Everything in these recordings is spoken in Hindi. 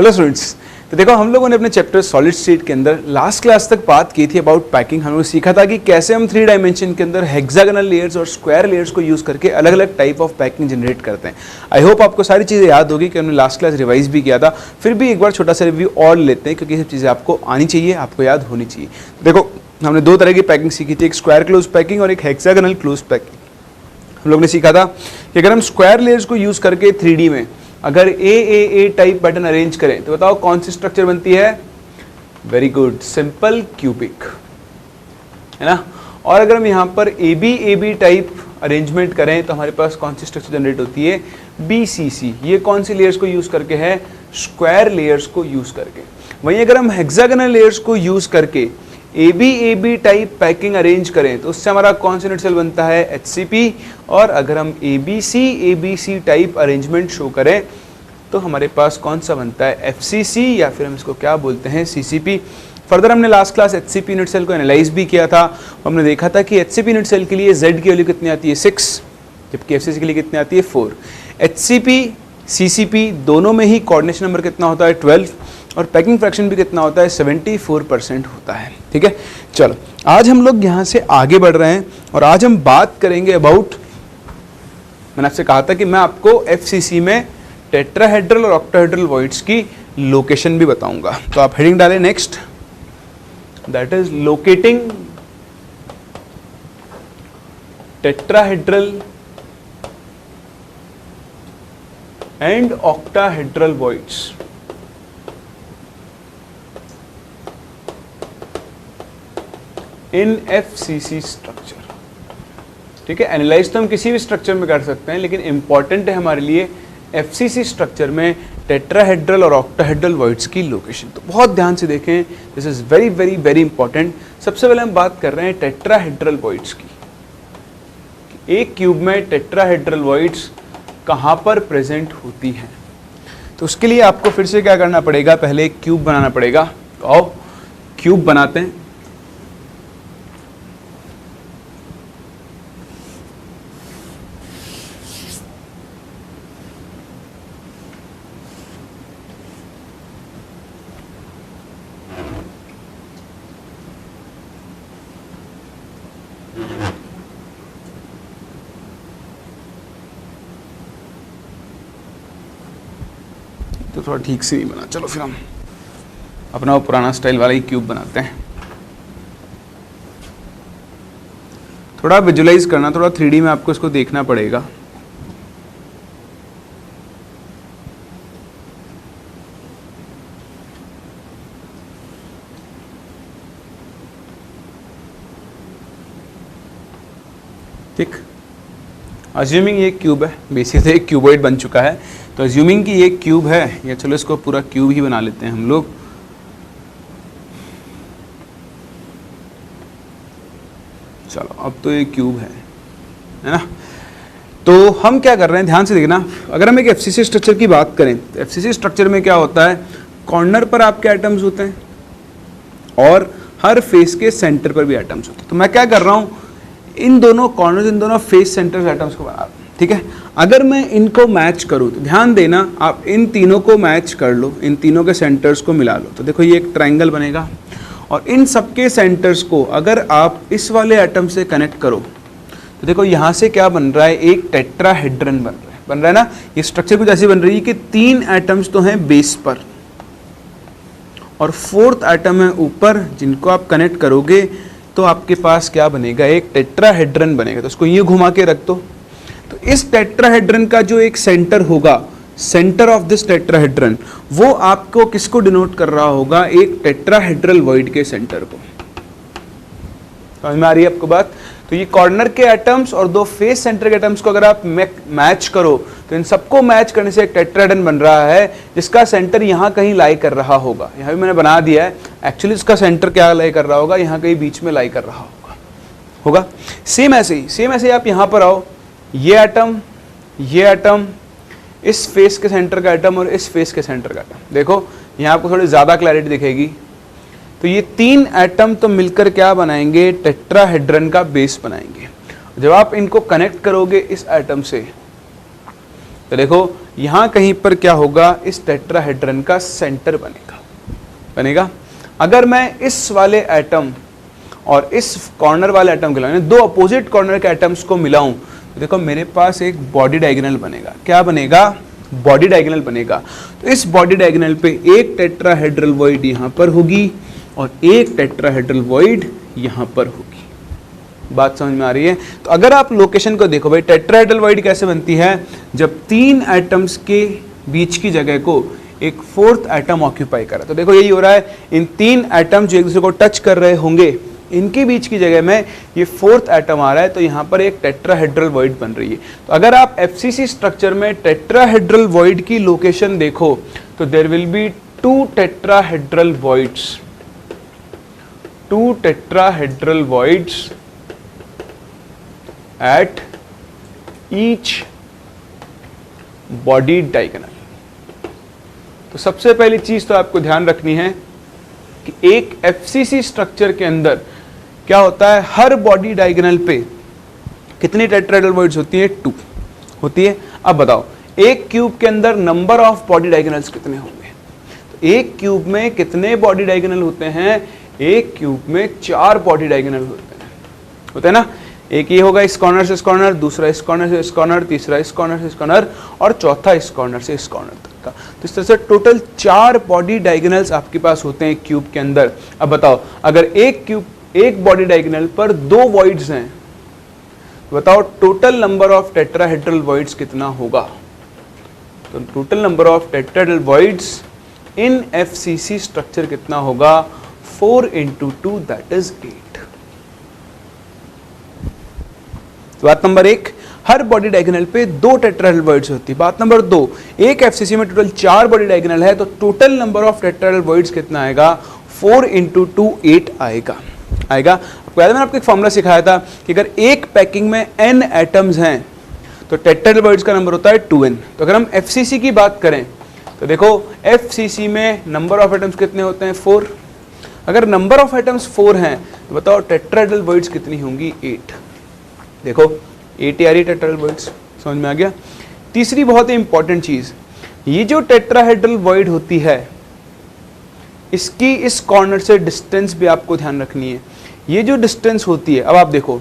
हेलो स्टूडेंट्स, तो देखो हम लोगों ने अपने चैप्टर सॉलिड स्टेट के अंदर लास्ट क्लास तक बात की थी अबाउट पैकिंग। हम लोग सीखा था कि कैसे हम 3 डायमेंशन के अंदर हेक्सागोनल लेयर्स और स्क्वायर लेयर्स को यूज करके अलग अलग टाइप ऑफ पैकिंग जनरेट करते हैं। आई होप आपको सारी चीज़ें याद होगी कि हमने लास्ट क्लास रिवाइज भी किया था। फिर भी एक बार छोटा सा रिव्यू और लेते हैं क्योंकि ये सब चीज़ें आपको आनी चाहिए, आपको याद होनी चाहिए। देखो हमने 2 तरह की पैकिंग सीखी थी, एक स्क्वायर क्लोज पैकिंग और एक हेक्सागोनल क्लोज पैकिंग। हम लोग ने सीखा था कि अगर हम स्क्वायर लेयर्स को यूज करके 3D में अगर ए टाइप पैटर्न अरेंज करें तो बताओ कौन सी स्ट्रक्चर बनती है? वेरी गुड, सिंपल क्यूबिक, है ना। और अगर हम यहाँ पर ए बी टाइप अरेंजमेंट करें तो हमारे पास कौन सी स्ट्रक्चर जनरेट होती है? BCC। ये कौन सी लेयर्स को यूज करके है? स्क्वायर लेयर्स को यूज करके। वहीं अगर हम हेक्सागोनल लेयर्स को यूज करके A B type packing arrange करें तो उससे हमारा कौन सा यूनिट सेल बनता है? HCP। और अगर हम ABC टाइप अरेंजमेंट शो करें तो हमारे पास कौन सा बनता है? FCC, या फिर हम इसको क्या बोलते हैं? CCP। फर्दर हमने last class HCP unit cell को एनालाइज भी किया था। हमने देखा था कि HCP यूनिट सेल के लिए Z की वैल्यू कितनी आती है? 6, जबकि FCC के लिए कितनी आती है? 4। HCP CCP दोनों में ही कोऑर्डिनेशन नंबर कितना होता है? 12, और पैकिंग फ्रैक्शन भी कितना होता है? 74% होता है। ठीक है, चलो आज हम लोग यहाँ से आगे बढ़ रहे हैं और आज हम बात करेंगे अबाउट, मैंने आपसे कहा था कि मैं आपको FCC में टेट्राहेड्रल और ऑक्टाहेड्रल वॉइड्स की लोकेशन भी बताऊंगा। तो आप हेडिंग डालें next, that is locating tetrahedral and octahedral voids. In FCC structure. ठीक है, एनालाइज तो हम किसी भी स्ट्रक्चर में कर सकते हैं, लेकिन इंपॉर्टेंट है हमारे लिए FCC स्ट्रक्चर में टेट्राहेड्रल और ऑक्टाहेड्रल वॉइड्स की लोकेशन। तो बहुत ध्यान से देखें, this is very very very important. सबसे पहले हम बात कर रहे हैं टेट्राहेड्रल वॉइड्स की। एक क्यूब में टेट्राहेड्रल वॉइड्स कहाँ पर प्रेजेंट होती हैं? तो उसके लिए आपको फिर से क्या करना पड़ेगा? पहले एक क्यूब बनाना पड़ेगा। तो आओ क्यूब बनाते हैं। तो थोड़ा ठीक से नहीं बना, चलो फिर हम अपना वो पुराना स्टाइल वाला ही क्यूब बनाते हैं। थोड़ा विजुलाइज करना, थोड़ा 3D में आपको इसको देखना पड़ेगा। ठीक, अज्यूमिंग ये क्यूब है, बेसिकली एक क्यूबॉइड बन चुका है। तो अज्यूमिंग कि ये क्यूब है, या चलो इसको पूरा क्यूब ही बना लेते हैं हम लोग। चलो अब तो ये क्यूब है ना। तो हम क्या कर रहे हैं, ध्यान से देखना। अगर हम एक FCC स्ट्रक्चर की बात करें तो FCC स्ट्रक्चर में क्या होता है? कॉर्नर पर आपके एटम्स होते हैं और हर फेस के सेंटर पर भी एटम्स होते हैं। तो मैं क्या कर रहा हूँ, इन दोनों कॉर्नर, इन दोनों फेस सेंटर एटम्स को बना रहा हूं। ठीक है, अगर मैं इनको मैच करूं तो ध्यान देना, आप इन तीनों को मैच कर लो, इन तीनों के सेंटर्स को मिला लो, तो देखो ये एक ट्रायंगल बनेगा। और इन सबके सेंटर्स को अगर आप इस वाले एटम से कनेक्ट करो तो देखो यहाँ से क्या बन रहा है? एक टेट्राहेड्रन बन रहा है ना। ये स्ट्रक्चर कुछ ऐसी बन रही है कि 3 एटम्स तो हैं बेस पर और 4th एटम है ऊपर, जिनको आप कनेक्ट करोगे तो आपके पास क्या बनेगा? एक टेट्राहेड्रन बनेगा। तो उसको ये घुमा के रख दो। तो इस टेट्राहेड्रन का जो एक सेंटर होगा, सेंटर ऑफ दिस टेट्राहेड्रन, वो आपको किसको डिनोट कर रहा होगा? एक टेट्राहेड्रल वॉइड के सेंटर को। समझ में आ रही है आपको बात? तो ये कॉर्नर के एटम्स और 2 फेस सेंटर के एटम्स को अगर आप मैच करो तो इन सबको मैच करने से एक टेट्राहेड्रन बन रहा है जिसका सेंटर यहाँ कहीं लाई कर रहा होगा। यहाँ भी मैंने बना दिया है, एक्चुअली इसका सेंटर क्या लाई कर रहा होगा? यहाँ कहीं बीच में लाई कर रहा होगा। सेम ऐसे ही आप यहाँ पर आओ, ये एटम, इस फेस के सेंटर का एटम और इस फेस के सेंटर का एटम। देखो यहाँ आपको थोड़ी ज़्यादा क्लैरिटी दिखेगी। तो ये 3 एटम तो मिलकर क्या बनाएंगे? टेट्राहेड्रन का बेस बनाएंगे। जब आप इनको कनेक्ट करोगे इस एटम से तो देखो यहाँ कहीं पर क्या होगा, इस टेट्राहेड्रन का सेंटर बनेगा। अगर मैं इस वाले एटम और इस कॉर्नर वाले एटम के लाने, दो अपोजिट कॉर्नर के एटम्स को मिलाऊं, तो देखो मेरे पास एक बॉडी डायगोनल बनेगा। क्या बनेगा? बॉडी डायगोनल बनेगा। तो इस बॉडी डायगोनल पे एक टेट्राहेड्रल वॉइड यहाँ पर होगी और एक टेट्राहेड्रल वॉइड यहाँ पर होगी। बात समझ में आ रही है? तो अगर आप लोकेशन को देखो भाई, टेट्राहेड्रल वॉइड कैसे बनती है? जब तीन एटम्स के बीच की जगह को एक फोर्थ एटम ऑक्यूपाई करा। तो देखो यही हो रहा है, इन तीन एटम जो एक दूसरे को टच कर रहे होंगे, इनके बीच की जगह में ये फोर्थ एटम आ रहा है, तो यहाँ पर एक टेट्राहेड्रल वॉइड बन रही है। तो अगर आप एफसीसी स्ट्रक्चर में टेट्राहेड्रल वॉइड की लोकेशन देखो तो there will be two tetrahedral voids, at each body diagonal. तो सबसे पहली चीज तो आपको ध्यान रखनी है कि एक एफसीसी स्ट्रक्चर के अंदर क्या होता है, हर बॉडी डायगोनल पे कितनी टेट्राहेड्रल वॉइड्स होती है? 2 होती है। अब बताओ एक क्यूब के अंदर नंबर ऑफ बॉडी डायगोनल्स कितने होंगे? तो एक क्यूब में कितने बॉडी डायगोनल होते हैं? एक क्यूब में 4 बॉडी डायगोनल होते हैं ना। एक ये होगा इस कॉर्नर से इस कॉर्नर, दूसरा इस कॉर्नर से इस कॉर्नर, तीसरा इस कॉर्नर से इस कॉर्नर और चौथा इस कॉर्नर से इस कॉर्नर तक का। तो इस तरह से टोटल 4 बॉडी डायगोनल्स आपके पास होते हैं क्यूब के अंदर। अब बताओ अगर एक बॉडी डायगोनल पर 2 वॉइड्स हैं, तो बताओ total number of tetrahedral voids कितना होगा? तो total number of tetrahedral voids in FCC structure कितना होगा? 4 × 2 दैट इज 8। तो बात नंबर 1, हर बॉडी डायगोनल पे 2 टेट्राहेड्रल वॉइड्स होती है। बात नंबर 2, एक एफसीसी में टोटल 4 बॉडी डायगोनल है, तो total number of tetrahedral voids कितना आएगा? 4 × 2 8 आएगा। आपको याद है मैंने आपको एक फॉर्मूला सिखाया था कि अगर एक पैकिंग में n एटम्स हैं तो टेट्राहेड्रल वॉइड्स का नंबर होता है 2n। तो अगर हम एफसीसी की बात करें तो देखो एफसीसी में नंबर ऑफ एटम्स कितने होते हैं? 4। अगर नंबर ऑफ एटम्स 4 हैं तो बताओ टेट्राहेड्रल वॉइड्स कितनी होंगी? 8। देखो 8 आ रही टेट्राहेड्रल वॉइड्स, समझ में आ गया? तीसरी बहुत ही इंपॉर्टेंट चीज, ये जो टेट्राहेड्रल वॉइड होती है इसकी इस कॉर्नर से डिस्टेंस भी आपको ध्यान रखनी है। ये जो डिस्टेंस होती है, अब आप देखो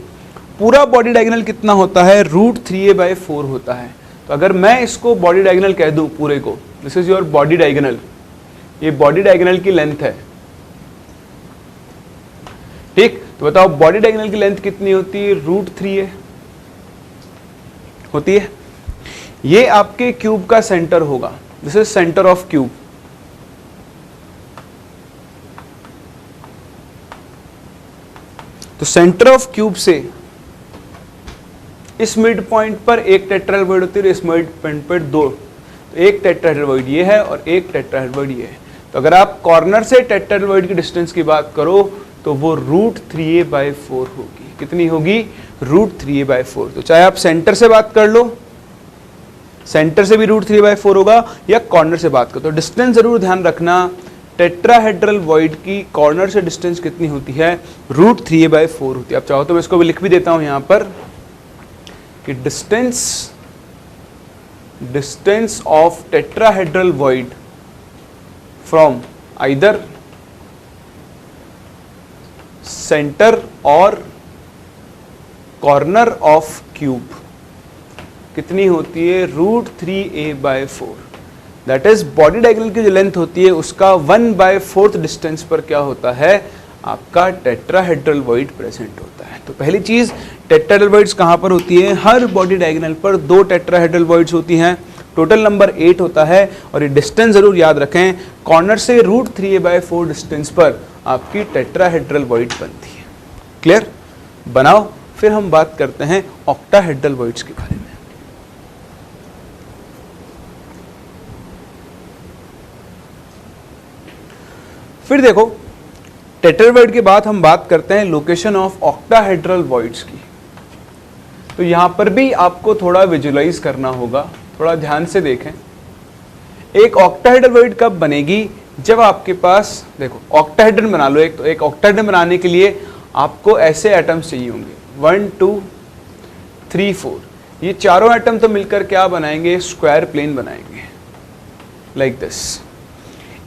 पूरा बॉडी डायगोनल कितना होता है? √3a/4 होता है। तो अगर मैं इसको बॉडी डायगोनल कह दूं पूरे को, this is your body diagonal, ये बॉडी डायगोनल की लेंथ है, ठीक? तो बताओ बॉडी डायगोनल की लेंथ कितनी होती है? √3a होती है। ये आपके क्यूब का सेंटर होगा, this is centre of cube. तो सेंटर ऑफ क्यूब से इस मिड पॉइंट पर एक टेट्राहेड्रल वॉइड होती है, इस मिड पॉइंट पर 2। तो एक टेट्राहेड्रल वॉइड ये है और एक टेट्राहेड्रल वॉइड ये है। तो अगर आप कॉर्नर से टेट्राहेड्रल वॉइड की डिस्टेंस की बात करो तो वो √3a/4 होगी। कितनी होगी? √3a/4। तो चाहे आप सेंटर से बात कर लो, सेंटर से भी √3a/4 होगा, या कॉर्नर से बात करो, तो डिस्टेंस जरूर ध्यान रखना। टेट्राहेड्रल वॉइड की कॉर्नर से डिस्टेंस कितनी होती है? √3a/4 होती है। आप चाहो तो मैं इसको भी लिख भी देता हूं यहां पर कि distance of tetrahedral void from either centre और कॉर्नर ऑफ क्यूब कितनी होती है? √3a/4। That is body diagonal की जो लेंथ होती है उसका 1/4 डिस्टेंस पर क्या होता है? आपका टेट्राहेड्रल वॉइड प्रेजेंट होता है। तो पहली चीज, टेट्राहेड्रल वॉइड्स कहां पर होती है? हर बॉडी डायगोनल पर 2 टेट्राहेड्रल वॉइड्स होती हैं, टोटल नंबर 8 होता है। और ये डिस्टेंस जरूर याद रखें, कॉर्नर से √3a/4 डिस्टेंस पर आपकी टेट्राहेड्रल वॉइड बनती है। क्लियर? बनाओ, फिर हम बात करते हैं ऑक्टाहेड्रल वॉइड्स के बारे में। फिर देखो टेट्राहेड्रल वॉइड के बाद हम बात करते हैं लोकेशन ऑफ ऑक्टाहेड्रल वॉइड्स की। तो यहां पर भी आपको थोड़ा विजुअलाइज करना होगा, थोड़ा ध्यान से देखें। एक ऑक्टाहेड्रल वॉइड कब बनेगी? जब आपके पास, देखो ऑक्टाहेड्रन बना लो एक, तो एक ऑक्टाहेड्रन बनाने के लिए आपको ऐसे एटम्स चाहिए होंगे 1 2 3 4। ये चारों एटम तो मिलकर क्या बनाएंगे, स्क्वायर प्लेन बनाएंगे, लाइक दिस।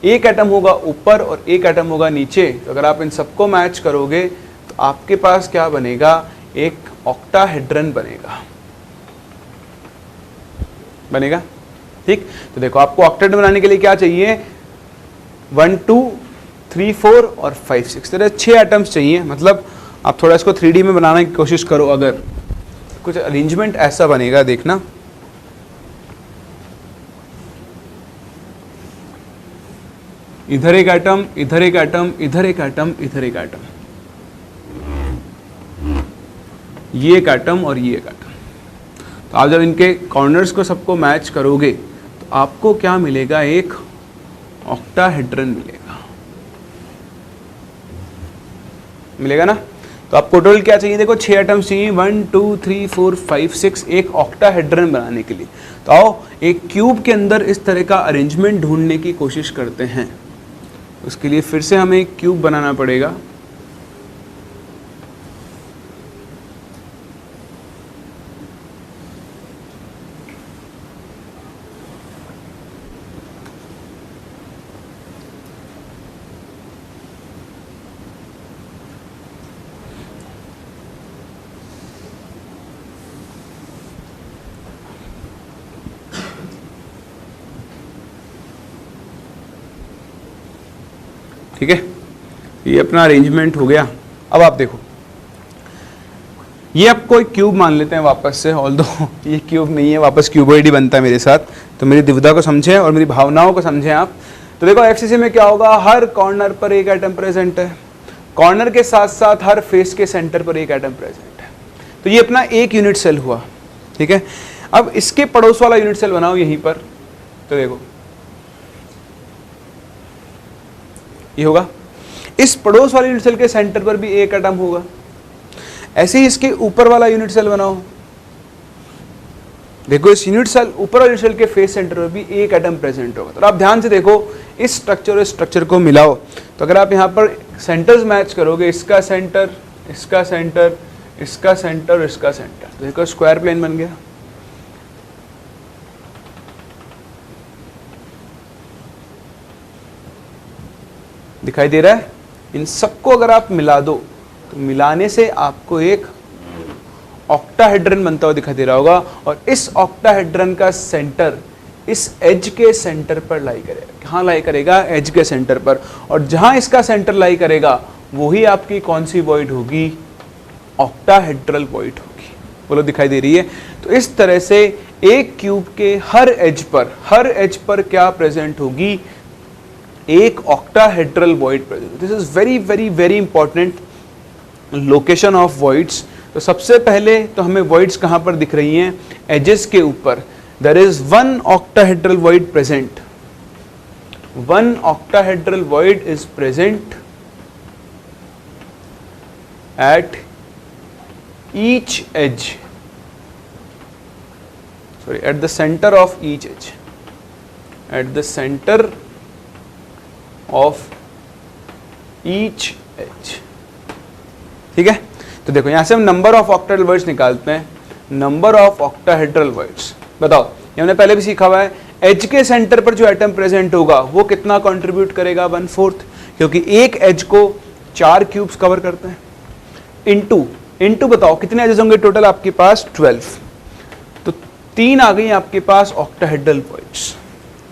एक एटम होगा ऊपर और एक एटम होगा नीचे, तो अगर आप इन सबको मैच करोगे तो आपके पास क्या बनेगा, एक ऑक्टाहेड्रन बनेगा, ठीक। तो देखो आपको ऑक्टेट बनाने के लिए क्या चाहिए, 1 2 3 4 और 5 6, तरह 6 एटम्स चाहिए। मतलब आप थोड़ा इसको 3D में बनाने की कोशिश करो, अगर कुछ अरेंजमेंट ऐसा बनेगा, देखना। इधर एक एटम, इधर एक एटम, इधर एक एटम, इधर एक एटम, ये एक एटम और ये एक एटम। तो आप जब इनके कॉर्नर्स को सबको मैच करोगे तो आपको क्या मिलेगा, एक ऑक्टाहेड्रन मिलेगा ना। तो आपको टोटल क्या चाहिए, देखो 6 एटम्स चाहिए, 1 2 3 4 5 6, एक ऑक्टाहेड्रन बनाने के लिए। तो आओ एक क्यूब के अंदर इस तरह का अरेंजमेंट ढूंढने की कोशिश करते हैं। उसके लिए फिर से हमें एक क्यूब बनाना पड़ेगा। ठीक है, ये अपना अरेंजमेंट हो गया। अब आप देखो, ये आपको एक क्यूब मान लेते हैं वापस से, ऑल्दो ये क्यूब नहीं है, वापस क्यूबॉइड ही बनता है मेरे साथ। तो मेरी दुविधा को समझें और मेरी भावनाओं को समझें आप। तो देखो एफसीसी में क्या होगा, हर कॉर्नर पर एक एटम प्रेजेंट है, कॉर्नर के साथ साथ हर फेस के सेंटर पर एक एटम प्रेजेंट है। तो ये अपना एक यूनिट सेल हुआ, ठीक है। अब इसके पड़ोस वाला यूनिट सेल बनाओ यहीं पर, तो देखो ये होगा। इस पड़ोस वाले यूनिट सेल के सेंटर पर भी एक एटम होगा। ऐसे ही इसके ऊपर वाला यूनिट सेल बनाओ, देखो इस यूनिट सेल, ऊपर वाले यूनिट सेल के फेस सेंटर पर भी एक एटम प्रेजेंट होगा। तो आप ध्यान से देखो, इस स्ट्रक्चर और इस स्ट्रक्चर को मिलाओ, तो अगर आप यहाँ पर सेंटर्स मैच करोगे, इसका सेंटर, इसका सेंटर, इसका सेंटर, इसका सेंटर, तो देखो स्क्वायर प्लेन बन गया। दिखाई दे रहा है। इन सबको अगर आप मिला दो तो मिलाने से आपको एक ऑक्टाहेड्रन बनता हुआ दिखाई दे रहा होगा। और इस ऑक्टाहेड्रन का सेंटर इस एज के सेंटर पर लाई करेगा। कहाँ लाई करेगा? एज के सेंटर पर। और जहां इसका सेंटर लाई करेगा वही आपकी कौन सी वॉइड होगी? ऑक्टाहेड्रल वॉइड होगी। बोलो दिखाई दे रही है? तो इस तरह से एक क्यूब के हर एज पर क्या प्रेजेंट होगी? एक octahedral void present. This is very very very important location of voids. तो सबसे पहले तो हमें वॉइड्स कहां पर दिख रही हैं? एजेस के ऊपर। There is one octahedral void present. One octahedral void is present at each edge, sorry, at the center of each edge, at the center of each edge। ठीक है? तो देखो यहां से हम नंबर ऑफ ऑक्टाहेड्रल वॉइड्स निकालते हैं। नंबर ऑफ ऑक्टाहेड्रल वॉइड्स बताओ, ये हमने पहले भी सीखा हुआ है। एज के सेंटर पर जो एटम प्रेजेंट होगा वो कितना कंट्रीब्यूट करेगा? 1/4, क्योंकि एक एज को 4 क्यूब्स कवर करते हैं। इनटू बताओ कितने एजेस होंगे टोटल आपके पास? 12। तो 3 आ गई आपके पास ऑक्टाहेड्रल वॉइड्स।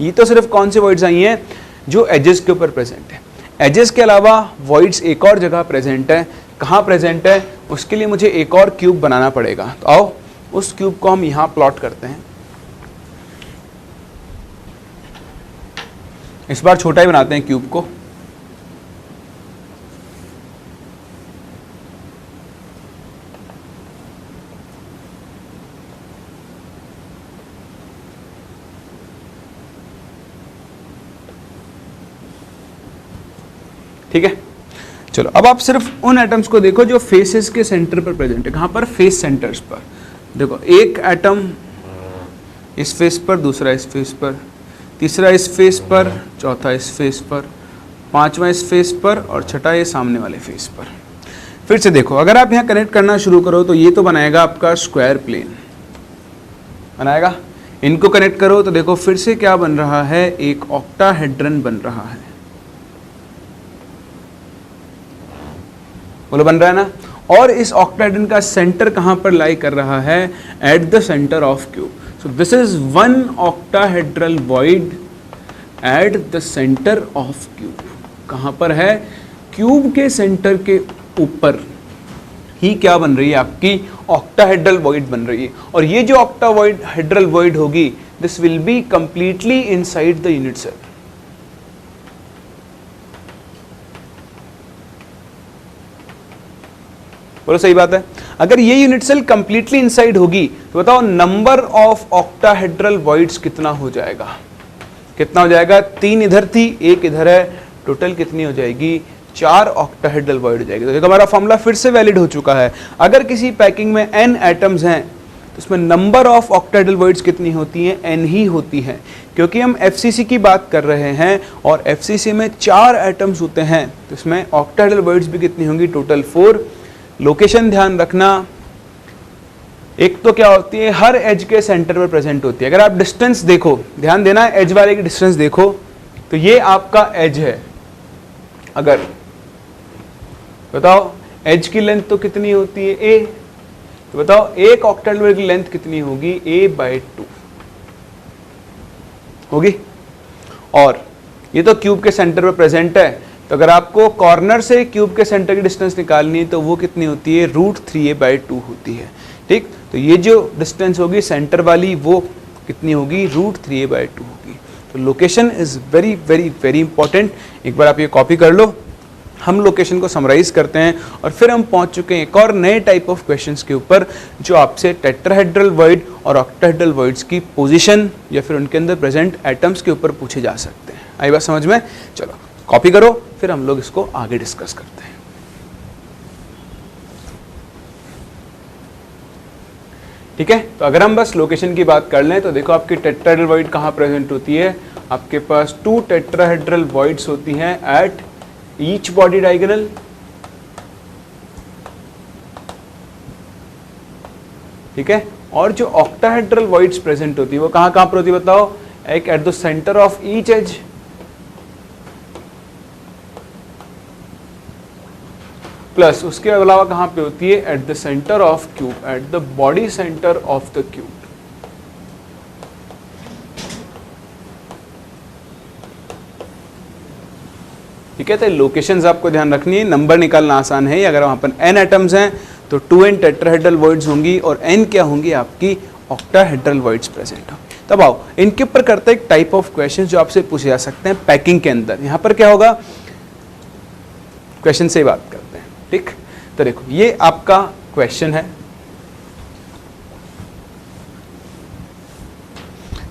ये तो सिर्फ कौन से वॉइड्स आई हैं? जो एजेस के ऊपर प्रेजेंट है। एजेस के अलावा वॉइड्स एक और जगह प्रेजेंट है। कहाँ प्रेजेंट है? उसके लिए मुझे एक और क्यूब बनाना पड़ेगा। तो आओ उस क्यूब को हम यहां प्लॉट करते हैं। इस बार छोटा ही बनाते हैं क्यूब को। ठीक है, चलो अब आप सिर्फ उन एटम्स को देखो जो फेसेस के सेंटर पर प्रेजेंट है। कहां पर? फेस सेंटर्स पर। देखो एक एटम इस फेस पर, दूसरा इस फेस पर, तीसरा इस फेस पर, चौथा इस फेस पर, पांचवा इस फेस पर और छठा ये सामने वाले फेस पर। फिर से देखो, अगर आप यहां कनेक्ट करना शुरू करो तो ये तो बनाएगा आपका स्क्वायर प्लेन। बनाएगा। इनको कनेक्ट करो तो देखो फिर से क्या बन रहा है, एक ऑक्टाहेड्रन बन रहा है। बोलो बन रहा है ना। और इस ऑक्टाहेड्रन का सेंटर कहां पर लाई कर रहा है, at the centre of cube. So this is one octahedral void eight the centre of cube. कहां पर है, क्यूब के सेंटर के ऊपर ही क्या बन रही है, आपकी ऑक्टाहेड्रल वॉइड बन रही है। और ये जो ऑक्टाहेड्रल वॉइड होगी, this will be completely inside the unit cell. बोलो सही बात है। अगर ये यूनिट सेल कंप्लीटली इनसाइड होगी तो बताओ नंबर ऑफ ऑक्टाहेड्रल वॉइड्स कितना हो जाएगा, कितना हो जाएगा, 3 इधर थी, 1 इधर है, टोटल कितनी हो जाएगी, 4 ऑक्टाहेड्रल वॉइड हो जाएगी। तो देखो हमारा फॉर्मूला फिर से वैलिड हो चुका है। अगर किसी पैकिंग में n एटम्स हैं तो उसमें नंबर ऑफ ऑक्टाहेड्रल वॉइड्स कितनी होती हैं, n ही होती हैं। क्योंकि हम FCC की बात कर रहे हैं और FCC में 4 एटम्स होते हैं तो इसमें ऑक्टाहेड्रल वॉइड्स भी कितनी होंगी, टोटल 4। लोकेशन ध्यान रखना, एक तो क्या होती है, हर एज के सेंटर पर प्रेजेंट होती है। अगर आप डिस्टेंस देखो, ध्यान देना, एज वाले की डिस्टेंस देखो तो ये आपका एज है। अगर बताओ एज की लेंथ तो कितनी होती है, a, तो बताओ एक ऑक्टाहेड्रल की लेंथ कितनी होगी, a/2 होगी। और ये तो क्यूब के सेंटर पर प्रेजेंट है, तो अगर आपको कॉर्नर से क्यूब के सेंटर की डिस्टेंस निकालनी है तो वो कितनी होती है, √3a/2 होती है। ठीक, तो ये जो डिस्टेंस होगी सेंटर वाली वो कितनी होगी, √3a/2 होगी। तो location is very very very important. एक बार आप ये कॉपी कर लो। हम लोकेशन को समराइज करते हैं और फिर हम पहुंच चुके हैं एक और नए टाइप ऑफ क्वेश्चंस के ऊपर जो आपसे टेट्राहेड्रल वॉइड और ऑक्टाहेड्रल वॉइड्स की पोजीशन या फिर उनके अंदर प्रेजेंट एटम्स के ऊपर पूछे जा सकते हैं। आई बात समझ में? चलो कॉपी करो, फिर हम लोग इसको आगे डिस्कस करते हैं। ठीक है, तो अगर हम बस लोकेशन की बात कर लें तो देखो आपकी टेट्राहेड्रल वॉइड कहाँ प्रेजेंट होती है, आपके पास 2 टेट्राहेड्रल वॉइड्स होती हैं एट ईच बॉडी डायगोनल। ठीक है, और जो ऑक्टाहेड्रल वॉइड्स प्रेजेंट होती है वो कहाँ कहाँ पर होती है बताओ, एक at the centre of each edge, plus उसके अलावा कहां पे होती है, at the centre of cube, at the body centre of the cube. ठीक है, तो लोकेशंस आपको ध्यान रखनी है, नंबर निकालना आसान है। अगर वहां पर n एटम्स हैं तो 2n टेट्राहेड्रल वॉइड्स होंगी और n क्या होंगी, आपकी ऑक्टाहेड्रल वॉइड्स प्रेजेंट होंगी। तब आओ इनके ऊपर करते हैं एक टाइप ऑफ क्वेश्चन जो आपसे पूछे जा सकते हैं पैकिंग के अंदर। यहां पर क्या होगा, क्वेश्चन से ही बात करते हैं। ठीक, तो देखो ये आपका क्वेश्चन है।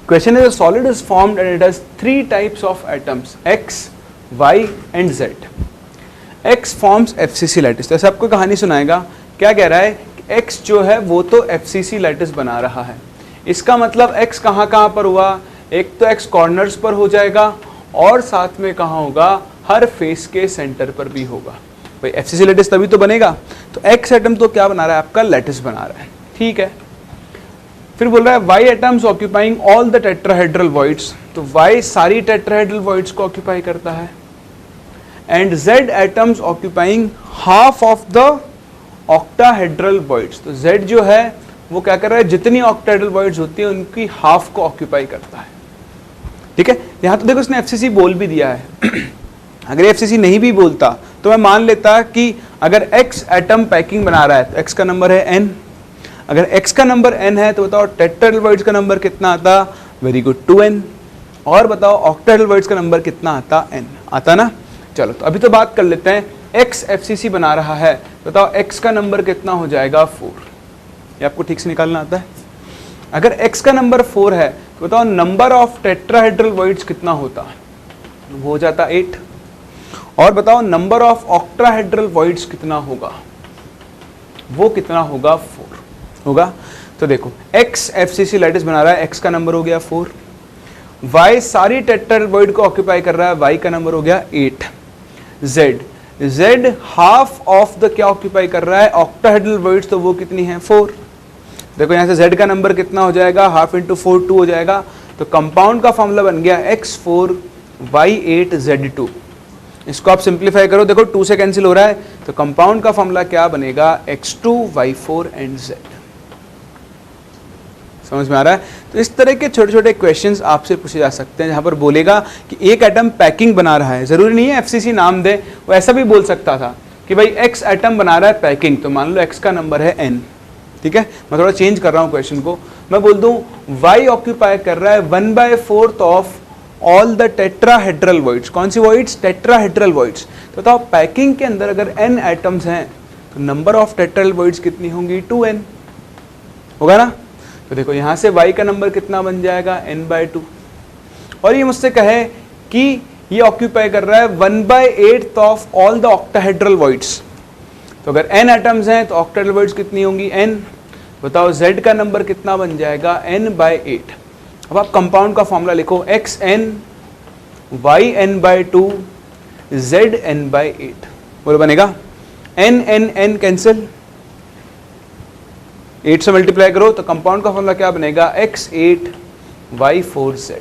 Question is, a solid is formed and it has 3 types of atoms, x, y and z. x forms FCC lattice। तो ऐसे आपको कहानी सुनाएगा, क्या कह रहा है, x जो है वो तो FCC lattice बना रहा है। इसका मतलब x कहाँ कहाँ पर हुआ, एक तो x कॉर्नर्स पर हो जाएगा और साथ में कहाँ होगा, हर फेस के सेंटर पर भी होगा। भाई FCC लैटिस तभी तो बनेगा। तो x एटम तो क्या बना रहा है, आपका लैटिस बना रहा है। ठीक है, फिर बोल रहा है y atoms occupying all the tetrahedral voids. तो y सारी टेट्राहेड्रल वॉइड्स को ऑक्यूपाई करता है, and z atoms occupying half of the octahedral voids. तो z जो है वो क्या कर रहा है, जितनी ऑक्टाहेड्रल वॉइड्स होती है उनकी हाफ को ऑक्यूपाई करता है। ठीक है, यहां तो देखो इसने FCC बोल भी दिया है। अगर FCC नहीं भी बोलता तो मैं मान लेता कि अगर x एटम पैकिंग बना रहा है तो x का नंबर है n। अगर x का नंबर n है तो बताओ टेट्राहेड्रल वॉइड्स का नंबर कितना आता, वेरी गुड 2n। और बताओ ऑक्टाहेड्रल वॉइड्स का नंबर कितना आता, n आता ना। चलो तो अभी तो बात कर लेते हैं, x FCC बना रहा है, बताओ x का नंबर कितना हो जाएगा, 4। ये आपको ठीक से निकालना आता है। अगर x का नंबर 4 है तो बताओ नंबर ऑफ टेट्राहेड्रल वॉइड्स कितना होता, वो हो जाता 8। और बताओ नंबर ऑफ ऑक्टाहेड्रल वॉइड्स कितना होगा, वो कितना होगा, 4 होगा। तो देखो x FCC लैटिस बना रहा है, x का नंबर हो गया 4, y सारी टेट्राहेड्रल वॉइड को ऑक्यूपाई कर रहा है, y का नंबर हो गया 8, z हाफ ऑफ द क्या ऑक्यूपाई कर रहा है, ऑक्टाहेड्रल वॉइड्स, तो वो कितनी है, 4। देखो यहाँ से z का नंबर कितना हो जाएगा, हाफ इंटू 4 2 हो जाएगा। तो कंपाउंड का फॉर्मूला बन गया x4 y8 z2। इसको आप सिंप्लीफाई करो, देखो 2 से कैंसिल हो रहा है, तो कंपाउंड का फॉर्मूला क्या बनेगा, x2 y4 एंड z। समझ में आ रहा है? तो इस तरह के छोटे छोटे क्वेश्चंस आपसे पूछे जा सकते हैं, जहां पर बोलेगा कि एक एटम पैकिंग बना रहा है, जरूरी नहीं है एफसीसी नाम दे, वो ऐसा भी बोल सकता था कि भाई x एटम बना रहा है पैकिंग, तो मान लो x का नंबर है n, ठीक है। मैं थोड़ा चेंज कर रहा हूं क्वेश्चन को, मैं बोल दूं y ऑक्यूपाई कर रहा है 1/4 of all the tetrahedral voids. कौन सी वॉइड्स? Tetrahedral voids. तो बताओ पैकिंग के अंदर अगर n एटम्स हैं तो नंबर ऑफ टेट्राहेड्रल वॉइड्स कितनी होंगी, 2n होगा ना। तो देखो यहां से y का नंबर कितना बन जाएगा, n/2। और ये मुझसे कहे कि ये ऑक्यूपाई कर रहा है 1/8 of all the octahedral voids. तो अगर n एटम्स हैं तो ऑक्टाहेड्रल वॉइड्स कितनी होंगी, n। बताओ z का नंबर कितना बन जाएगा, n/8। अब आप कंपाउंड का फॉर्मूला लिखो, xn yn/2 zn/8। बोलो बनेगा n कैंसिल, 8 से मल्टीप्लाई करो तो कंपाउंड का फॉर्मूला क्या बनेगा, x8 y4 z।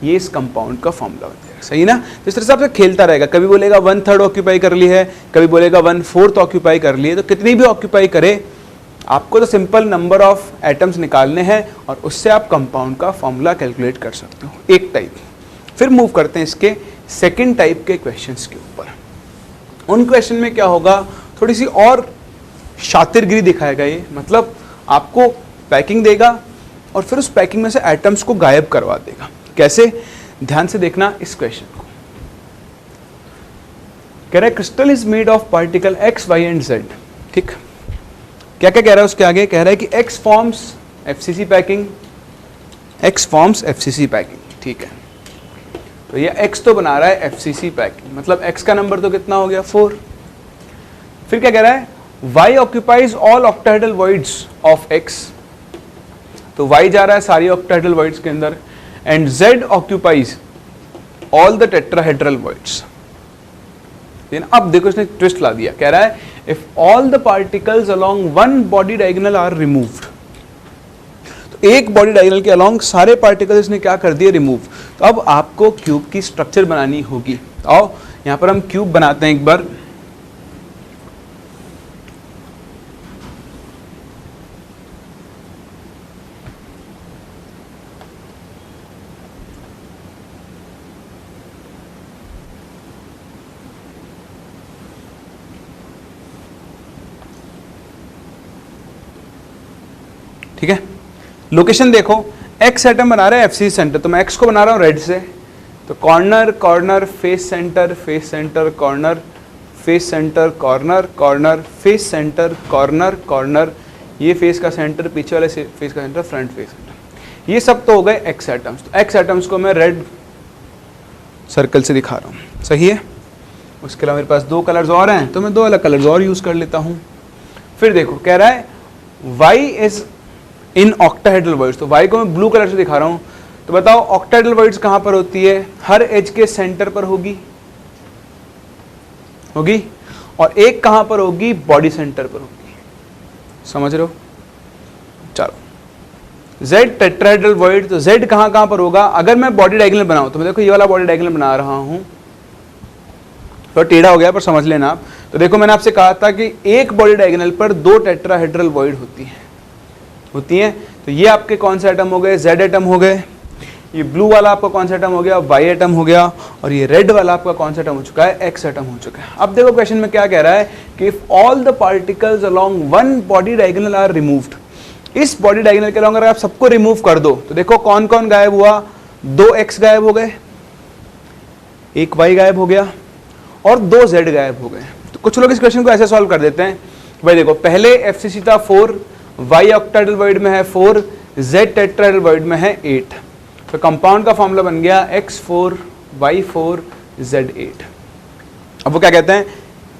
ये इस कंपाउंड का फॉर्मूला बन जाएगा, सही ना। तो इस तरह से आपसे खेलता रहेगा, कभी बोलेगा 1/3 ऑक्यूपाई कर ली है, कभी बोलेगा 1/4 ऑक्यूपाई कर ली है। तो कितनी भी ऑक्यूपाई करे, आपको तो सिंपल नंबर ऑफ एटम्स निकालने हैं और उससे आप कंपाउंड का फॉर्मूला कैलकुलेट कर सकते हो, एक टाइप। फिर मूव करते हैं इसके सेकंड टाइप के क्वेश्चंस के ऊपर। उन क्वेश्चन में क्या होगा, थोड़ी सी और शातिरगिरी दिखाएगा ये, मतलब आपको पैकिंग देगा और फिर उस पैकिंग में से एटम्स को गायब करवा देगा। कैसे, ध्यान से देखना इस क्वेश्चन को। कह रहा है crystal is made of particle x, y and z। ठीक, क्या क्या कह रहा है उसके आगे, कह रहा है कि x forms FCC packing, x forms FCC packing. ठीक है, तो ये x तो बना रहा है FCC पैकिंग, मतलब x का नंबर तो कितना हो गया, 4। फिर क्या कह रहा है, y occupies all octahedral voids of x। तो y जा रहा है सारी ऑक्टाहेड्रल वॉइड्स के अंदर, and z occupies all the tetrahedral voids. अब देखो इसने ट्विस्ट ला दिया, कह रहा है if all the particles along one body diagonal are removed. तो एक बॉडी डायगोनल के अलोंग सारे पार्टिकल्स इसने क्या कर दिए, रिमूव। तो अब आपको क्यूब की स्ट्रक्चर बनानी होगी। आओ यहां पर हम क्यूब बनाते हैं एक बार। ठीक है, लोकेशन देखो, x एटम बना रहा है एफसी सेंटर, तो मैं x को बना रहा हूं रेड से। तो corner corner face centre face centre corner face centre corner corner face centre corner corner, ये फेस का सेंटर, पीछे वाले फेस का सेंटर, फ्रंट फेस सेंटर। ये सब तो हो गए x एटम्स। तो x एटम्स को मैं रेड सर्कल से दिखा रहा हूं, सही है। उसके अलावा मेरे पास 2 कलर्स और हैं, तो मैं 2 अलग कलर्स और यूज कर लेता हूं। फिर देखो कह रहा है y is in octahedral voids, तो y को मैं ब्लू कलर से दिखा रहा हूं। तो बताओ ऑक्टाहेड्रल वॉइड्स कहां पर होती है, हर एज के सेंटर पर होगी, और एक कहां पर होगी, बॉडी सेंटर पर होगी। समझ रहे हो? चलो z टेट्राहेड्रल वॉइड, तो z कहां पर होगा। अगर मैं बॉडी डायगोनल बनाऊं, तो मैं देखो ये वाला बॉडी डायगोनल बना रहा हूं, तो टेढ़ा हो गया पर समझ लेना आप। तो देखो मैंने आपसे कहा था कि एक बॉडी डायगोनल पर 2 टेट्राहेड्रल वॉइड होती हैं। तो ये आपके कौन से एटम हो गए, z एटम हो गए। ये ब्लू वाला आपका कौन सा एटम हो गया, y एटम हो गया। और ये रेड वाला आपका कौन सा एटम हो चुका है, x एटम हो चुका है। अब देखो क्वेश्चन में क्या कह रहा है कि if all the particles along one body diagonal are removed. इस बॉडी डायगोनल के अलोंग अगर आप सबको रिमूव कर दो, तो देखो कौन कौन गायब हुआ, 2 x गायब हो गए, 1 y गायब हो गया और 2 z गायब हो गए। तो कुछ लोग इस क्वेश्चन को ऐसे सॉल्व कर देते हैं, भाई देखो पहले FCC था 4, y ऑक्टाहेड्रल वॉइड में है 4, z टेट्राहेड्रल वॉइड में है 8। तो कंपाउंड का फॉर्मूला बन गया x4 y4 z8। अब वो क्या कहते हैं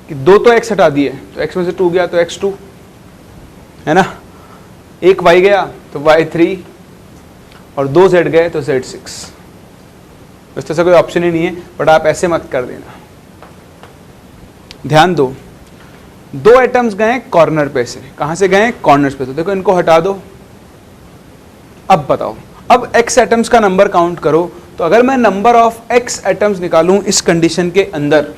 कि 2 तो x हटा दिए, तो x में से 2 गया तो x2 है ना, 1 y गया तो y3 और 2 z गए तो z6। इस तरह से कोई ऑप्शन ही नहीं है, बट आप ऐसे मत कर देना। ध्यान दो, दो एटम्स गए कॉर्नर पे से, कहां से गए? कॉर्नर्स पे। तो देखो इनको हटा दो। अब बताओ, अब x एटम्स का नंबर काउंट करो। तो अगर मैं नंबर ऑफ x एटम्स निकालूं इस कंडीशन के अंदर,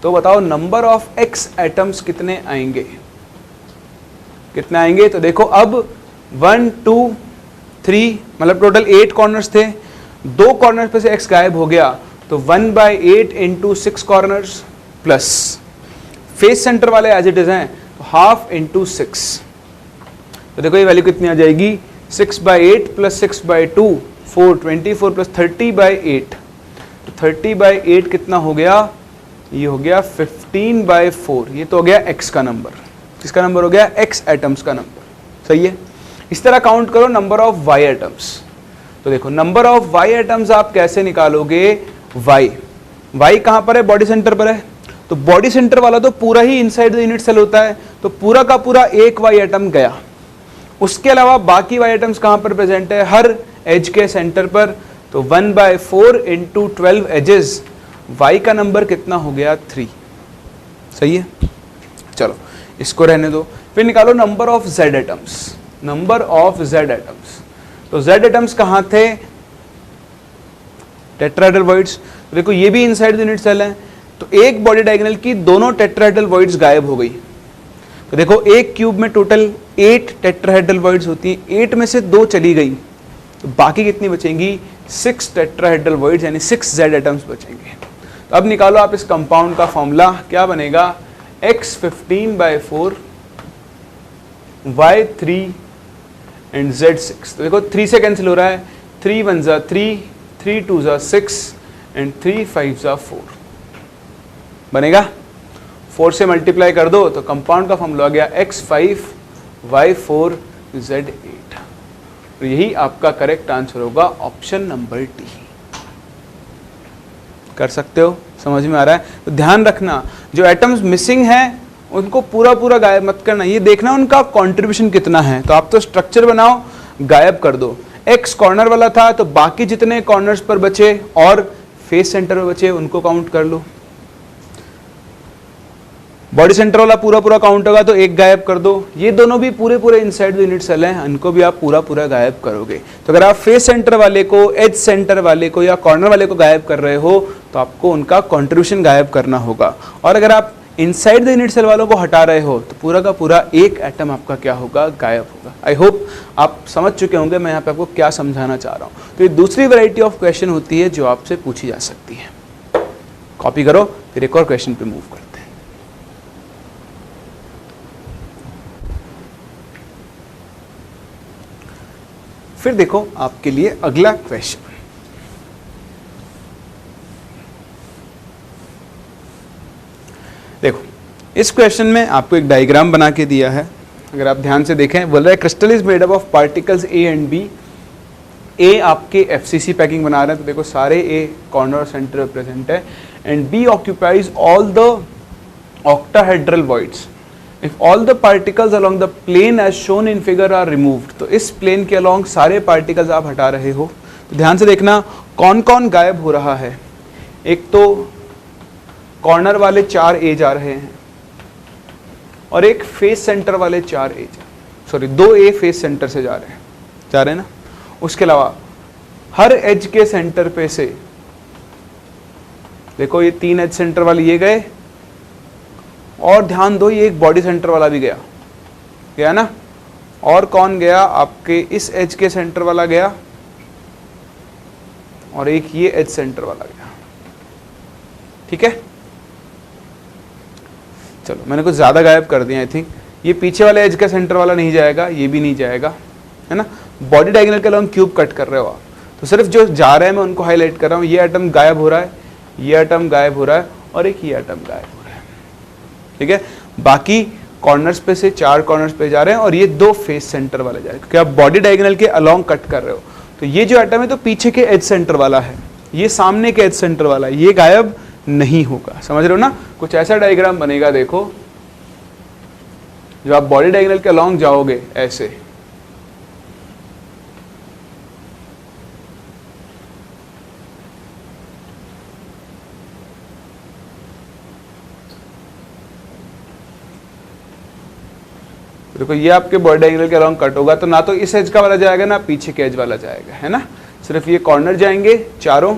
तो बताओ नंबर ऑफ x एटम्स कितने आएंगे? कितने आएंगे? तो देखो अब 1 2 3 मतलब टोटल 8 कॉर्नर्स थे, दो कॉर्नर पे से x गायब हो गया, तो 1/8 into 6 corners plus face centre वाले एज इट इज हैं, तो हाफ इंटू 6। तो देखो ये वैल्यू कितनी आ जाएगी? 6/8 प्लस 6/2 4, 24 प्लस 30/8। तो 30/8 कितना हो गया? ये हो गया 15/4। ये तो हो गया x का नंबर। किसका नंबर हो गया? x एटम्स का नंबर। सही है। इस तरह काउंट करो नंबर ऑफ y एटम्स। तो देखो नंबर ऑफ y एटम्स आप कैसे निकालोगे? y कहां पर है? बॉडी सेंटर पर है। तो बॉडी सेंटर वाला तो पूरा ही इनसाइड द यूनिट सेल होता है, तो पूरा का पूरा एक y एटम गया। उसके अलावा बाकी y एटम्स कहां पर प्रेजेंट है? हर एज के सेंटर पर। तो 1/4 इंटू 12 एजेस, y का नंबर कितना हो गया? 3। सही है। चलो इसको रहने दो। फिर निकालो number of z atoms. Number of z atoms, तो z एटम्स कहां थे? Tetrahedral voids. देखो ये भी इनसाइड द यूनिट सेल है, तो एक बॉडी डायगोनल की दोनों टेट्राहेड्रल वॉइड्स गायब हो गई। तो देखो एक क्यूब में टोटल 8 टेट्राहेड्रल वॉइड्स होती हैं, 8 में से 2 चली गई, तो बाकी कितनी बचेंगी? 6 टेट्राहेड्रल वॉइड्स, यानी 6 z एटम्स बचेंगे। तो अब निकालो आप इस कंपाउंड का फॉर्मूला, क्या बनेगा? x 15/4 y 3 and z 6। तो देखो 3 से कैंसिल हो रहा है, 3 1 जा 3, 3 2 जा 6 एंड 3 5 जा 4 बनेगा। 4 से मल्टीप्लाई कर दो तो कंपाउंड का फॉर्मूला आ गया x5 y4 z8। तो यही आपका करेक्ट आंसर होगा, ऑप्शन नंबर डी। कर सकते हो? समझ में आ रहा है? तो ध्यान रखना जो एटम्स मिसिंग हैं उनको पूरा पूरा गायब मत करना, ये देखना उनका कंट्रीब्यूशन कितना है। तो आप तो स्ट्रक्चर बनाओ, गायब कर दो। x कॉर्नर वाला था तो बाकी जितने कॉर्नर्स पर बचे और फेस सेंटर में बचे उनको काउंट कर लो। बॉडी सेंटर वाला पूरा पूरा काउंट होगा तो एक गायब कर दो। ये दोनों भी पूरे पूरे इनसाइड द यूनिट सेल हैं, इनको भी आप पूरा पूरा गायब करोगे। तो अगर आप फेस सेंटर वाले को, एज सेंटर वाले को या कॉर्नर वाले को गायब कर रहे हो तो आपको उनका कंट्रीब्यूशन गायब करना होगा। और अगर आप इनसाइड द यूनिट सेल वालों को हटा रहे हो तो पूरा का पूरा एक एटम आपका क्या होगा? गायब होगा। आई होप आप समझ चुके होंगे मैं यहाँ पे आपको क्या समझाना चाह रहा हूँ। तो ये दूसरी वैरायटी ऑफ क्वेश्चन होती है जो आपसे पूछी जा सकती है। कॉपी करो, फिर एक और क्वेश्चन पे मूव करते हैं। फिर देखो आपके लिए अगला क्वेश्चन। देखो इस क्वेश्चन में आपको एक डायग्राम बना के दिया है। अगर आप ध्यान से देखें, बोल रहा है crystal is made up of particles A and B. A आपके एफसीसी पैकिंग बना रहे हैं, तो देखो सारे ए कॉर्नर और सेंटर में प्रेजेंट है, and B occupies all the octahedral voids if all the particles along the plane as shown in figure are removed. तो इस प्लेन के अलोंग सारे पार्टिकल्स आप हटा रहे हो। तो ध्यान से देखना कौन कौन गायब हो रहा है। एक तो कॉर्नर वाले 4 ए जा रहे हैं और एक फेस सेंटर वाले 4 ए, सॉरी 2 ए फेस सेंटर से जा रहे हैं ना। उसके अलावा हर एज के सेंटर पे से देखो ये 3 एज सेंटर वाले ये गए, और ध्यान दो ये एक बॉडी सेंटर वाला भी गया ना। और कौन गया? आपके इस एज के सेंटर वाला गया और एक ये एज सेंटर वाला गया। ठीक है, चलो मैंने कुछ ज्यादा गायब कर दिया। आई थिंक ये पीछे वाले एज का सेंटर वाला नहीं जाएगा, ये भी नहीं जाएगा, है ना। बॉडी डायगोनल के अलॉन्ग क्यूब कट कर रहे हो आप, तो सिर्फ जो जा रहे हैं मैं उनको हाईलाइट कर रहा हूँ। ये एटम गायब हो रहा है, ये एटम गायब हो रहा है और एक ये एटम गायब हो रहा है। ठीक है, बाकी कॉर्नर्स पे से 4 कॉर्नर्स पे जा रहे हैं और ये 2 फेस सेंटर वाले जा रहे हैं, क्योंकि आप बॉडी डायगोनल के अलॉन्ग कट कर रहे हो। तो ये जो एटम है तो पीछे के एज सेंटर वाला है, ये सामने के एज सेंटर वाला है, ये गायब नहीं होगा। समझ रहे हो ना? कुछ ऐसा डायग्राम बनेगा, देखो जो आप बॉडी डायगोनल के अलॉन्ग जाओगे ऐसे, देखो ये आपके बॉडी डायगोनल के अराउंड कट होगा, तो ना तो इस एज का वाला जाएगा ना पीछे के एज वाला जाएगा, है ना, सिर्फ ये कॉर्नर जाएंगे चारों,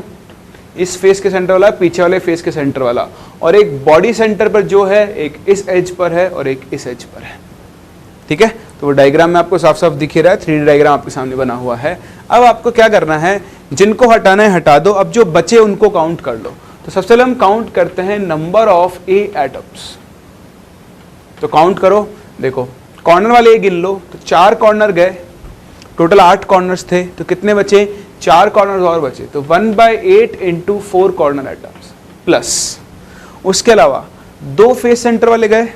इस फेस के सेंटर वाला, पीछे वाले फेस के सेंटर वाला, और एक बॉडी सेंटर पर जो है एक इस एज पर है और एक इस एज पर है। ठीक है, तो वो डायग्राम में आपको साफ साफ दिख ही रहा है, 3D डायग्राम आपके सामने बना हुआ है। अब आपको क्या करना है, जिनको हटाना है हटा दो, अब जो बचे उनको काउंट कर लो। तो सबसे पहले हम काउंट करते हैं नंबर ऑफ ए एटम्स। तो काउंट करो, देखो कॉर्नर वाले ये गिन लो, तो 4 कॉर्नर गए, टोटल 8 कॉर्नर्स थे, तो कितने बचे, 4 कॉर्नर्स और बचे, तो 1/8 इंटू 4 कॉर्नर एटम्स, प्लस उसके अलावा 2 फेस सेंटर वाले गए,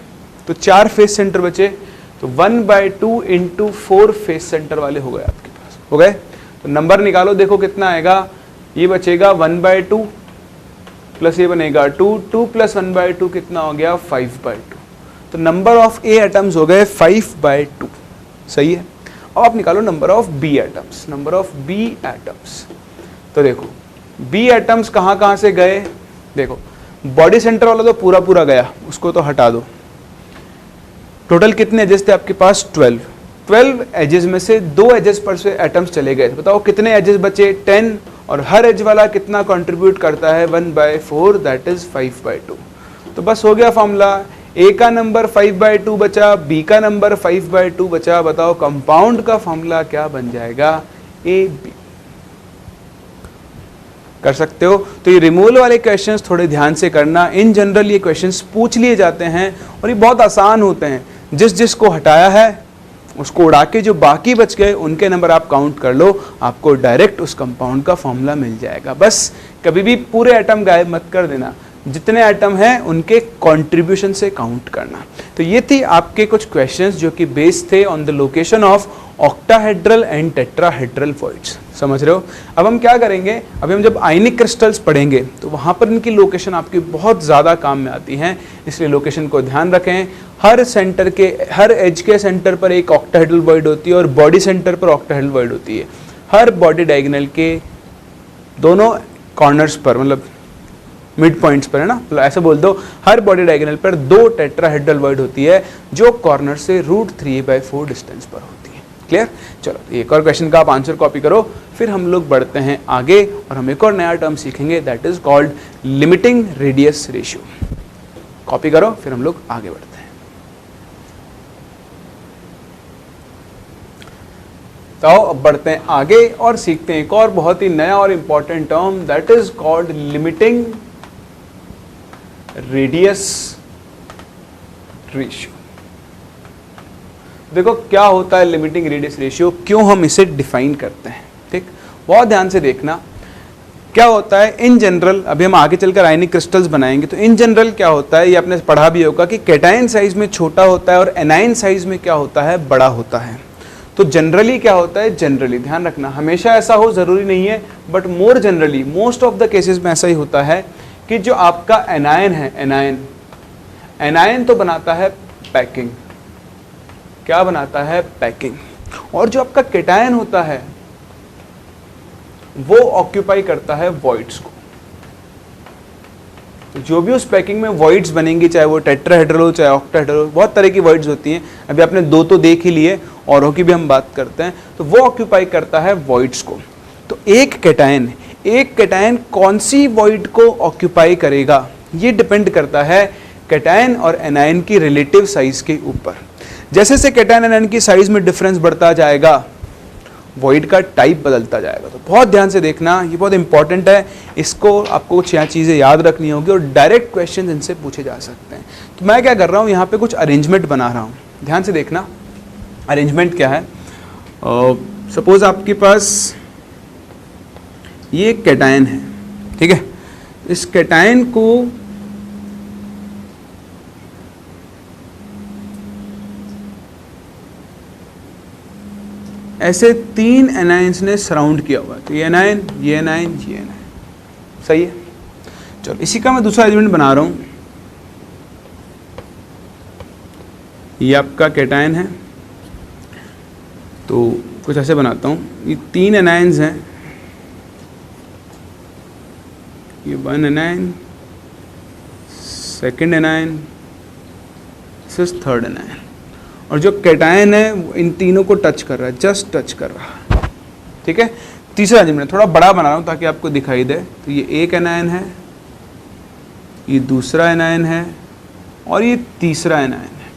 तो 4 फेस सेंटर बचे, तो 1/2 इंटू 4 फेस सेंटर वाले हो गए आपके पास, हो गए। तो नंबर निकालो, देखो कितना आएगा, ये बचेगा 1/2 प्लस ये बनेगा 2, 2 प्लस 1/2 कितना हो गया 5/2। तो नंबर ऑफ ए एटम्स हो गए 5/2, सही है। अब आप निकालो number of B atoms, number of B atoms. तो देखो बी एटम्स कहाँ कहाँ से गए, देखो बॉडी सेंटर वाला तो पूरा पूरा गया, उसको तो हटा दो। टोटल कितने एजेस थे आपके पास, 12 एजेस में से 2 एजेस पर से एटम्स चले गए, बताओ कितने एजेस बचे, 10, और हर एज वाला कितना कंट्रीब्यूट करता है 1/4, दैट इज 5/2। तो बस हो गया फॉर्मूला, ए का नंबर 5/2 बचा, बी का नंबर 5/2 बचा, बताओ कंपाउंड का फॉर्मूला क्या बन जाएगा, ए बी। कर सकते हो। तो ये रिमूवल वाले क्वेश्चंस थोड़े ध्यान से करना, इन जनरल ये क्वेश्चंस पूछ लिए जाते हैं और ये बहुत आसान होते हैं। जिसको हटाया है उसको उड़ा के जो बाकी बच गए उनके नंबर आप काउंट कर लो, आपको डायरेक्ट उस कंपाउंड का फॉर्मूला मिल जाएगा। बस कभी भी पूरे एटम गायब मत कर देना, जितने एटम हैं उनके कंट्रीब्यूशन से काउंट करना। तो ये थी आपके कुछ क्वेश्चंस जो कि बेस्ड थे on the location of octahedral and tetrahedral voids. समझ रहे हो। अब हम क्या करेंगे, अभी हम जब आयनिक क्रिस्टल्स पढ़ेंगे तो वहाँ पर इनकी लोकेशन आपकी बहुत ज़्यादा काम में आती हैं, इसलिए लोकेशन को ध्यान रखें। हर सेंटर के, हर एज के सेंटर पर एक ऑक्टाहेड्रल वॉइड होती है और बॉडी सेंटर पर ऑक्टाहेड्रल वॉइड होती है। हर बॉडी डायगोनल के दोनों कॉर्नर्स पर, मतलब मिड पॉइंट्स पर, है ना, मतलब ऐसे बोल दो, हर बॉडी डायगोनल पर 2 टेट्राहेड्रल वॉइड होती है जो कॉर्नर से √3/4 डिस्टेंस पर होती है। क्लियर। चलो एक और क्वेश्चन का आप आंसर कॉपी करो, फिर हम लोग बढ़ते हैं आगे और हम एक और नया टर्म सीखेंगे, that is called limiting radius ratio. Copy करो, फिर हम लोग आगे बढ़ते हैं। तो अब बढ़ते हैं आगे और सीखते हैं एक और बहुत ही नया और important term, that is called limiting radius ratio. देखो क्या होता है लिमिटिंग रेडियस रेशियो, क्यों हम इसे डिफाइन करते हैं, ठीक, बहुत ध्यान से देखना। क्या होता है इन जनरल, अभी हम आगे चलकर आयनिक क्रिस्टल्स बनाएंगे, तो इन जनरल क्या होता है, ये आपने पढ़ा भी होगा कि कैटायन साइज में छोटा होता है और एनायन साइज में क्या होता है, बड़ा होता है। तो जनरली क्या होता है, जनरली ध्यान रखना, हमेशा ऐसा हो जरूरी नहीं है, but more generally most of the cases में ऐसा ही होता है कि जो आपका एनायन है, एनायन तो बनाता है पैकिंग, क्या बनाता है, पैकिंग, और जो आपका कैटायन होता है वो ऑक्यूपाई करता है वॉइड्स को। तो जो भी उस पैकिंग में वॉइड्स बनेंगी, चाहे वो टेट्राहेड्रल हो चाहे ऑक्टाहेड्रल हो, बहुत तरह की वॉइड्स होती हैं, अभी आपने 2 तो देख ही लिए, औरों की भी हम बात करते हैं, तो वो ऑक्यूपाई करता है वॉइड्स को। तो एक कैटायन कौन सी वॉइड को ऑक्यूपाई करेगा, ये डिपेंड करता है कैटायन और एनायन की रिलेटिव साइज के ऊपर। जैसे जैसे कैटायन एनायन की साइज में डिफरेंस बढ़ता जाएगा, वॉइड का टाइप बदलता जाएगा। तो बहुत ध्यान से देखना, ये बहुत इंपॉर्टेंट है, इसको आपको कुछ यहाँ चीज़ें याद रखनी होगी और डायरेक्ट क्वेश्चन इनसे पूछे जा सकते हैं। तो मैं क्या कर रहा हूँ, यहाँ पे कुछ अरेंजमेंट बना रहा हूँ, ध्यान से देखना। अरेंजमेंट क्या है, सपोज आपके पास ये एक कैटायन है, ठीक है, इस कैटायन को ऐसे 3 एनायंस ने सराउंड किया हुआ है, तो ये एनायन, ये एनायन, ये एनायन, सही है। चलो इसी का मैं दूसरा अरेंजमेंट बना रहा हूं, ये आपका कैटायन है, तो कुछ ऐसे बनाता हूं, ये 3 एनायंस हैं, ये 1 anion, second anion, this is 3rd anion, और जो कैटायन है वो इन तीनों को टच कर रहा है, जस्ट टच कर रहा है, ठीक है। तीसरा अरेंजमेंट थोड़ा बड़ा बना रहा हूँ ताकि आपको दिखाई दे। तो ये एक एनायन है, ये दूसरा एनायन है और ये तीसरा एनायन है।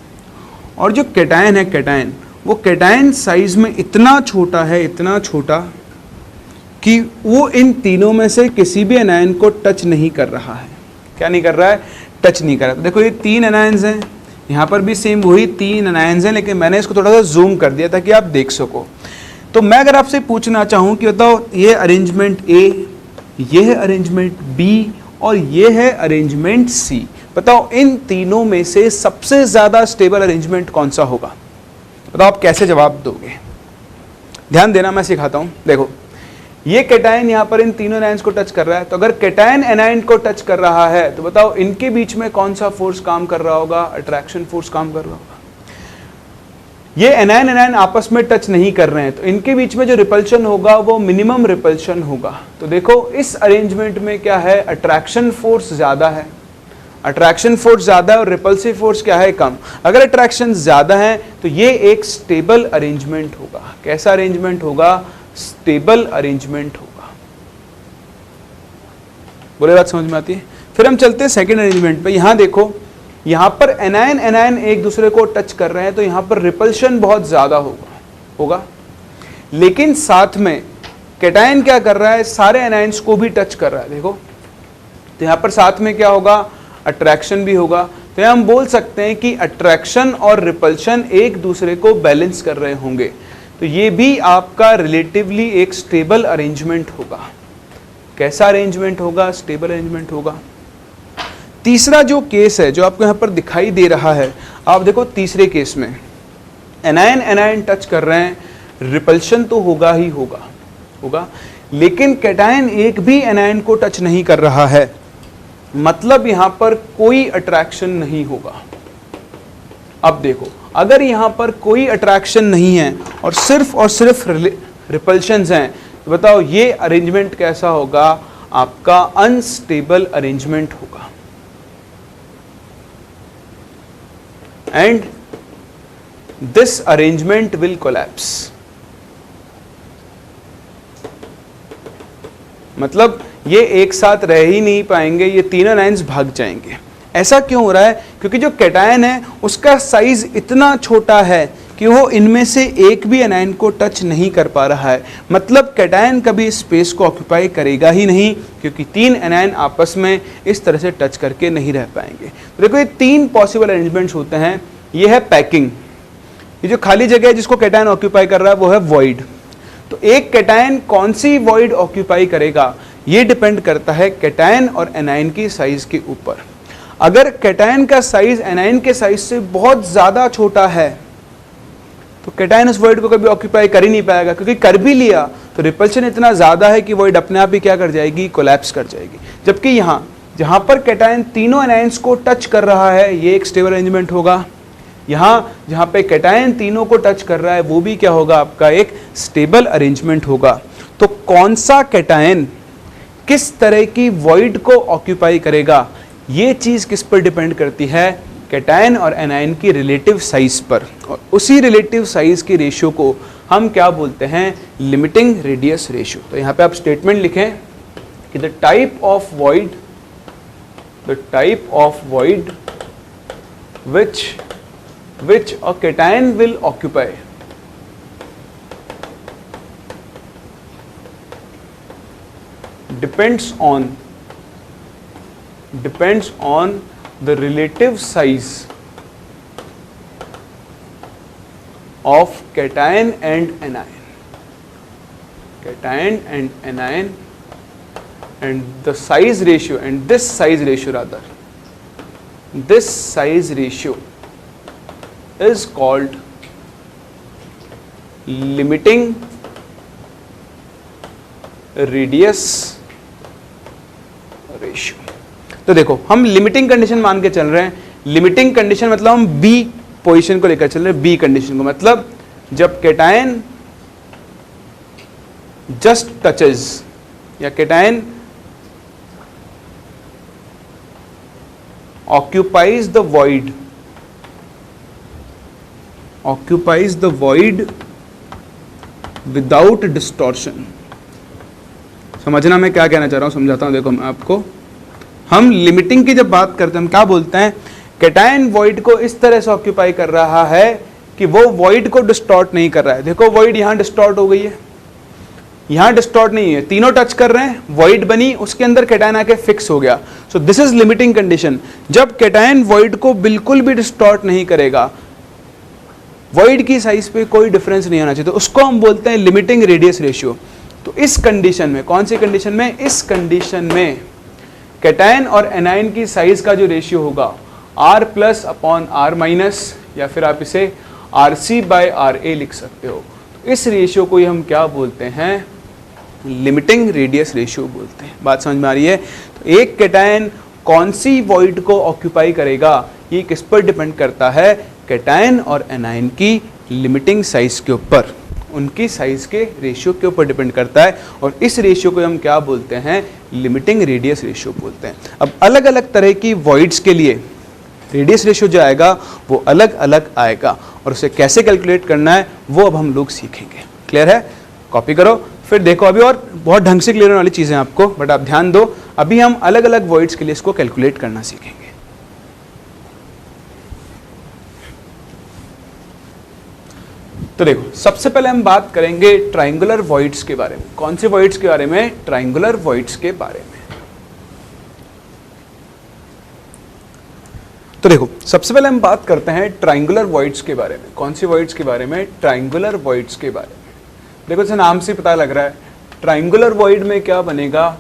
और जो कैटायन है, कैटायन, वो कैटायन साइज में इतना छोटा है, इतना छोटा कि वो इन तीनों में से किसी भी एनायन को टच नहीं कर रहा है। क्या नहीं कर रहा है? टच नहीं कर रहा। तो देखो ये तीन एनायंस हैं, यहाँ पर भी सेम वही तीन एनायंस हैं, लेकिन मैंने इसको थोड़ा सा जूम कर दिया ताकि आप देख सको। तो मैं अगर आपसे पूछना चाहूँ कि बताओ ये अरेंजमेंट ए, ये है अरेंजमेंट बी और ये है अरेंजमेंट सी, बताओ इन तीनों में से सबसे ज़्यादा स्टेबल अरेंजमेंट कौन सा होगा? बताओ आप कैसे जवाब दोगे? ध्यान देना, मैं सिखाता हूँ। देखो ये कैटायन यहाँ पर इन तीनों एनायंस को टच कर रहा है, तो अगर कैटायन एनायन को टच कर रहा है तो बताओ इनके बीच में कौन सा फोर्स काम कर रहा होगा? अट्रैक्शन फोर्स काम कर रहा होगा। ये एनायन एनायन आपस में टच नहीं कर रहे हैं, तो इनके बीच में जो रिपल्शन होगा वो मिनिमम रिपल्शन होगा। तो देखो इस अरेंजमेंट में क्या है? अट्रैक्शन फोर्स ज्यादा है, अट्रैक्शन फोर्स ज्यादा है और रिपल्सिव फोर्स क्या है? कम। अगर अट्रैक्शन ज्यादा है तो ये एक स्टेबल अरेंजमेंट होगा। कैसा अरेंजमेंट होगा? स्टेबल अरेंजमेंट होगा। बोले बात समझ में आती है? फिर हम चलते हैं सेकंड अरेंजमेंट पे। यहां देखो, यहां पर एनायन एनायन एक दूसरे को टच कर रहे हैं, तो यहां पर रिपल्शन बहुत ज्यादा होगा। लेकिन साथ में कैटायन क्या कर रहा है? सारे एनायंस को भी टच कर रहा है। देखो तो यहां पर साथ में क्या होगा? अट्रैक्शन भी होगा। तो यहां हम बोल सकते हैं कि अट्रैक्शन और रिपल्शन एक दूसरे को बैलेंस कर रहे होंगे, तो ये भी आपका रिलेटिवली एक स्टेबल अरेंजमेंट होगा। कैसा अरेंजमेंट होगा? स्टेबल अरेंजमेंट होगा। तीसरा जो केस है जो आपको यहाँ पर दिखाई दे रहा है, आप देखो तीसरे केस में एनायन एनायन टच कर रहे हैं, रिपल्शन तो होगा ही होगा, लेकिन कैटायन एक भी एनायन को टच नहीं कर रहा है, मतलब यहाँ पर कोई अट्रैक्शन नहीं होगा। अब देखो अगर यहाँ पर कोई अट्रैक्शन नहीं है और सिर्फ रिपल्शंस हैं, तो बताओ ये अरेंजमेंट कैसा होगा? आपका अनस्टेबल अरेंजमेंट होगा। And this arrangement will collapse. मतलब ये एक साथ रह ही नहीं पाएंगे, ये तीनों एनायंस भाग जाएंगे। ऐसा क्यों हो रहा है? क्योंकि जो कैटायन है उसका साइज इतना छोटा है कि वो इनमें से एक भी एनायन को टच नहीं कर पा रहा है। मतलब कैटायन कभी स्पेस को ऑक्यूपाई करेगा ही नहीं, क्योंकि तीन एनायन आपस में इस तरह से टच करके नहीं रह पाएंगे। तो देखो ये तीन पॉसिबल अरेंजमेंट्स होते हैं। ये है पैकिंग, ये जो खाली जगह है जिसको कैटायन ऑक्यूपाई कर रहा है वो है वॉइड। तो एक कैटायन कौन सी वॉइड ऑक्यूपाई करेगा, ये डिपेंड करता है कैटायन और एनायन की साइज के ऊपर। अगर कैटायन का साइज एनायन के साइज से बहुत ज्यादा छोटा है तो कैटायन उस वॉइड को कभी ऑक्यूपाई कर ही नहीं पाएगा, क्योंकि कर भी लिया तो रिपल्शन इतना ज्यादा है कि वॉइड अपने आप ही क्या कर जाएगी? कोलैप्स कर जाएगी। जबकि यहाँ जहां पर कैटायन तीनों एनायंस को टच कर रहा है, ये एक स्टेबल अरेंजमेंट होगा। यहाँ जहां पे कैटायन तीनों को टच कर रहा है वो भी क्या होगा? आपका एक स्टेबल अरेंजमेंट होगा। तो कौन सा कैटायन किस तरह की वॉइड को ऑक्यूपाई करेगा, ये चीज किस पर डिपेंड करती है? कैटायन और एनायन की रिलेटिव साइज पर। और उसी रिलेटिव साइज की रेशियो को हम क्या बोलते हैं? Limiting radius ratio. तो यहाँ पे आप स्टेटमेंट लिखें कि the type of void which a cation will occupy depends on the relative size of cation and anion, and the size ratio, and this size ratio is called limiting radius ratio। तो देखो हम लिमिटिंग कंडीशन मान के चल रहे हैं। लिमिटिंग कंडीशन मतलब हम बी पोजीशन को लेकर चल रहे हैं। बी कंडीशन को मतलब जब कैटायन जस्ट टचेस या cation occupies the void occupies the void without distortion। समझना मैं क्या कहना चाह रहा हूं, समझाता हूं। देखो मैं आपको, हम लिमिटिंग की जब बात करते हैं हम क्या बोलते हैं, कैटायन वॉइड को इस तरह से ऑक्यूपाई कर रहा है कि वो वॉइड को डिस्टॉर्ट नहीं कर रहा है। देखो वॉइड यहां डिस्टॉर्ट हो गई है, यहां डिस्टॉर्ट नहीं है, तीनों टच कर रहे हैं, वॉइड बनी, उसके अंदर कैटायन आके फिक्स हो गया। So this is limiting condition. जब कैटायन वॉइड को बिल्कुल भी डिस्टॉर्ट नहीं करेगा, वॉइड की साइज पे कोई डिफरेंस नहीं आना चाहिए, तो उसको हम बोलते हैं लिमिटिंग रेडियस रेशियो। तो इस कंडीशन में, कौन सी कंडीशन में, इस कंडीशन में कैटायन और एनायन की साइज का जो रेशियो होगा R plus upon R minus, या फिर आप इसे RC बाय RA लिख सकते हो। तो इस रेशियो को ही हम क्या बोलते हैं, लिमिटिंग रेडियस रेशियो बोलते हैं। बात समझ में आ रही है? तो एक कैटायन कौन सी वॉइड को ऑक्यूपाई करेगा, ये किस पर डिपेंड करता है, कैटायन और एनायन की लिमिटिंग साइज के ऊपर, उनकी साइज के रेशियो के ऊपर डिपेंड करता है। और इस रेशियो को हम क्या बोलते हैं, लिमिटिंग रेडियस रेशियो बोलते हैं। अब अलग अलग तरह की वॉइड्स के लिए रेडियस रेशियो जो आएगा वो अलग अलग आएगा, और उसे कैसे कैलकुलेट करना है वो अब हम लोग सीखेंगे। क्लियर है? कॉपी करो फिर देखो, अभी और बहुत ढंग से क्लियर होने वाली चीज़ें आपको, बट आप ध्यान दो, अभी हम अलग अलग वॉइड्स के लिए इसको कैलकुलेट करना सीखेंगे। तो देखो सबसे पहले हम बात करेंगे ट्राइंगुलर वॉइड्स के बारे में। कौन से वॉइड्स के बारे में? ट्राइंगुलर वॉइड्स के बारे में। तो देखो सबसे पहले हम बात करते हैं ट्राइंगुलर वॉइड्स के बारे में। कौन सी वॉइड्स के बारे में? ट्राइंगुलर वॉइड्स के बारे में। देखो इसे नाम से पता लग रहा है, ट्राइंगुलर वॉइड में क्या बनेगा,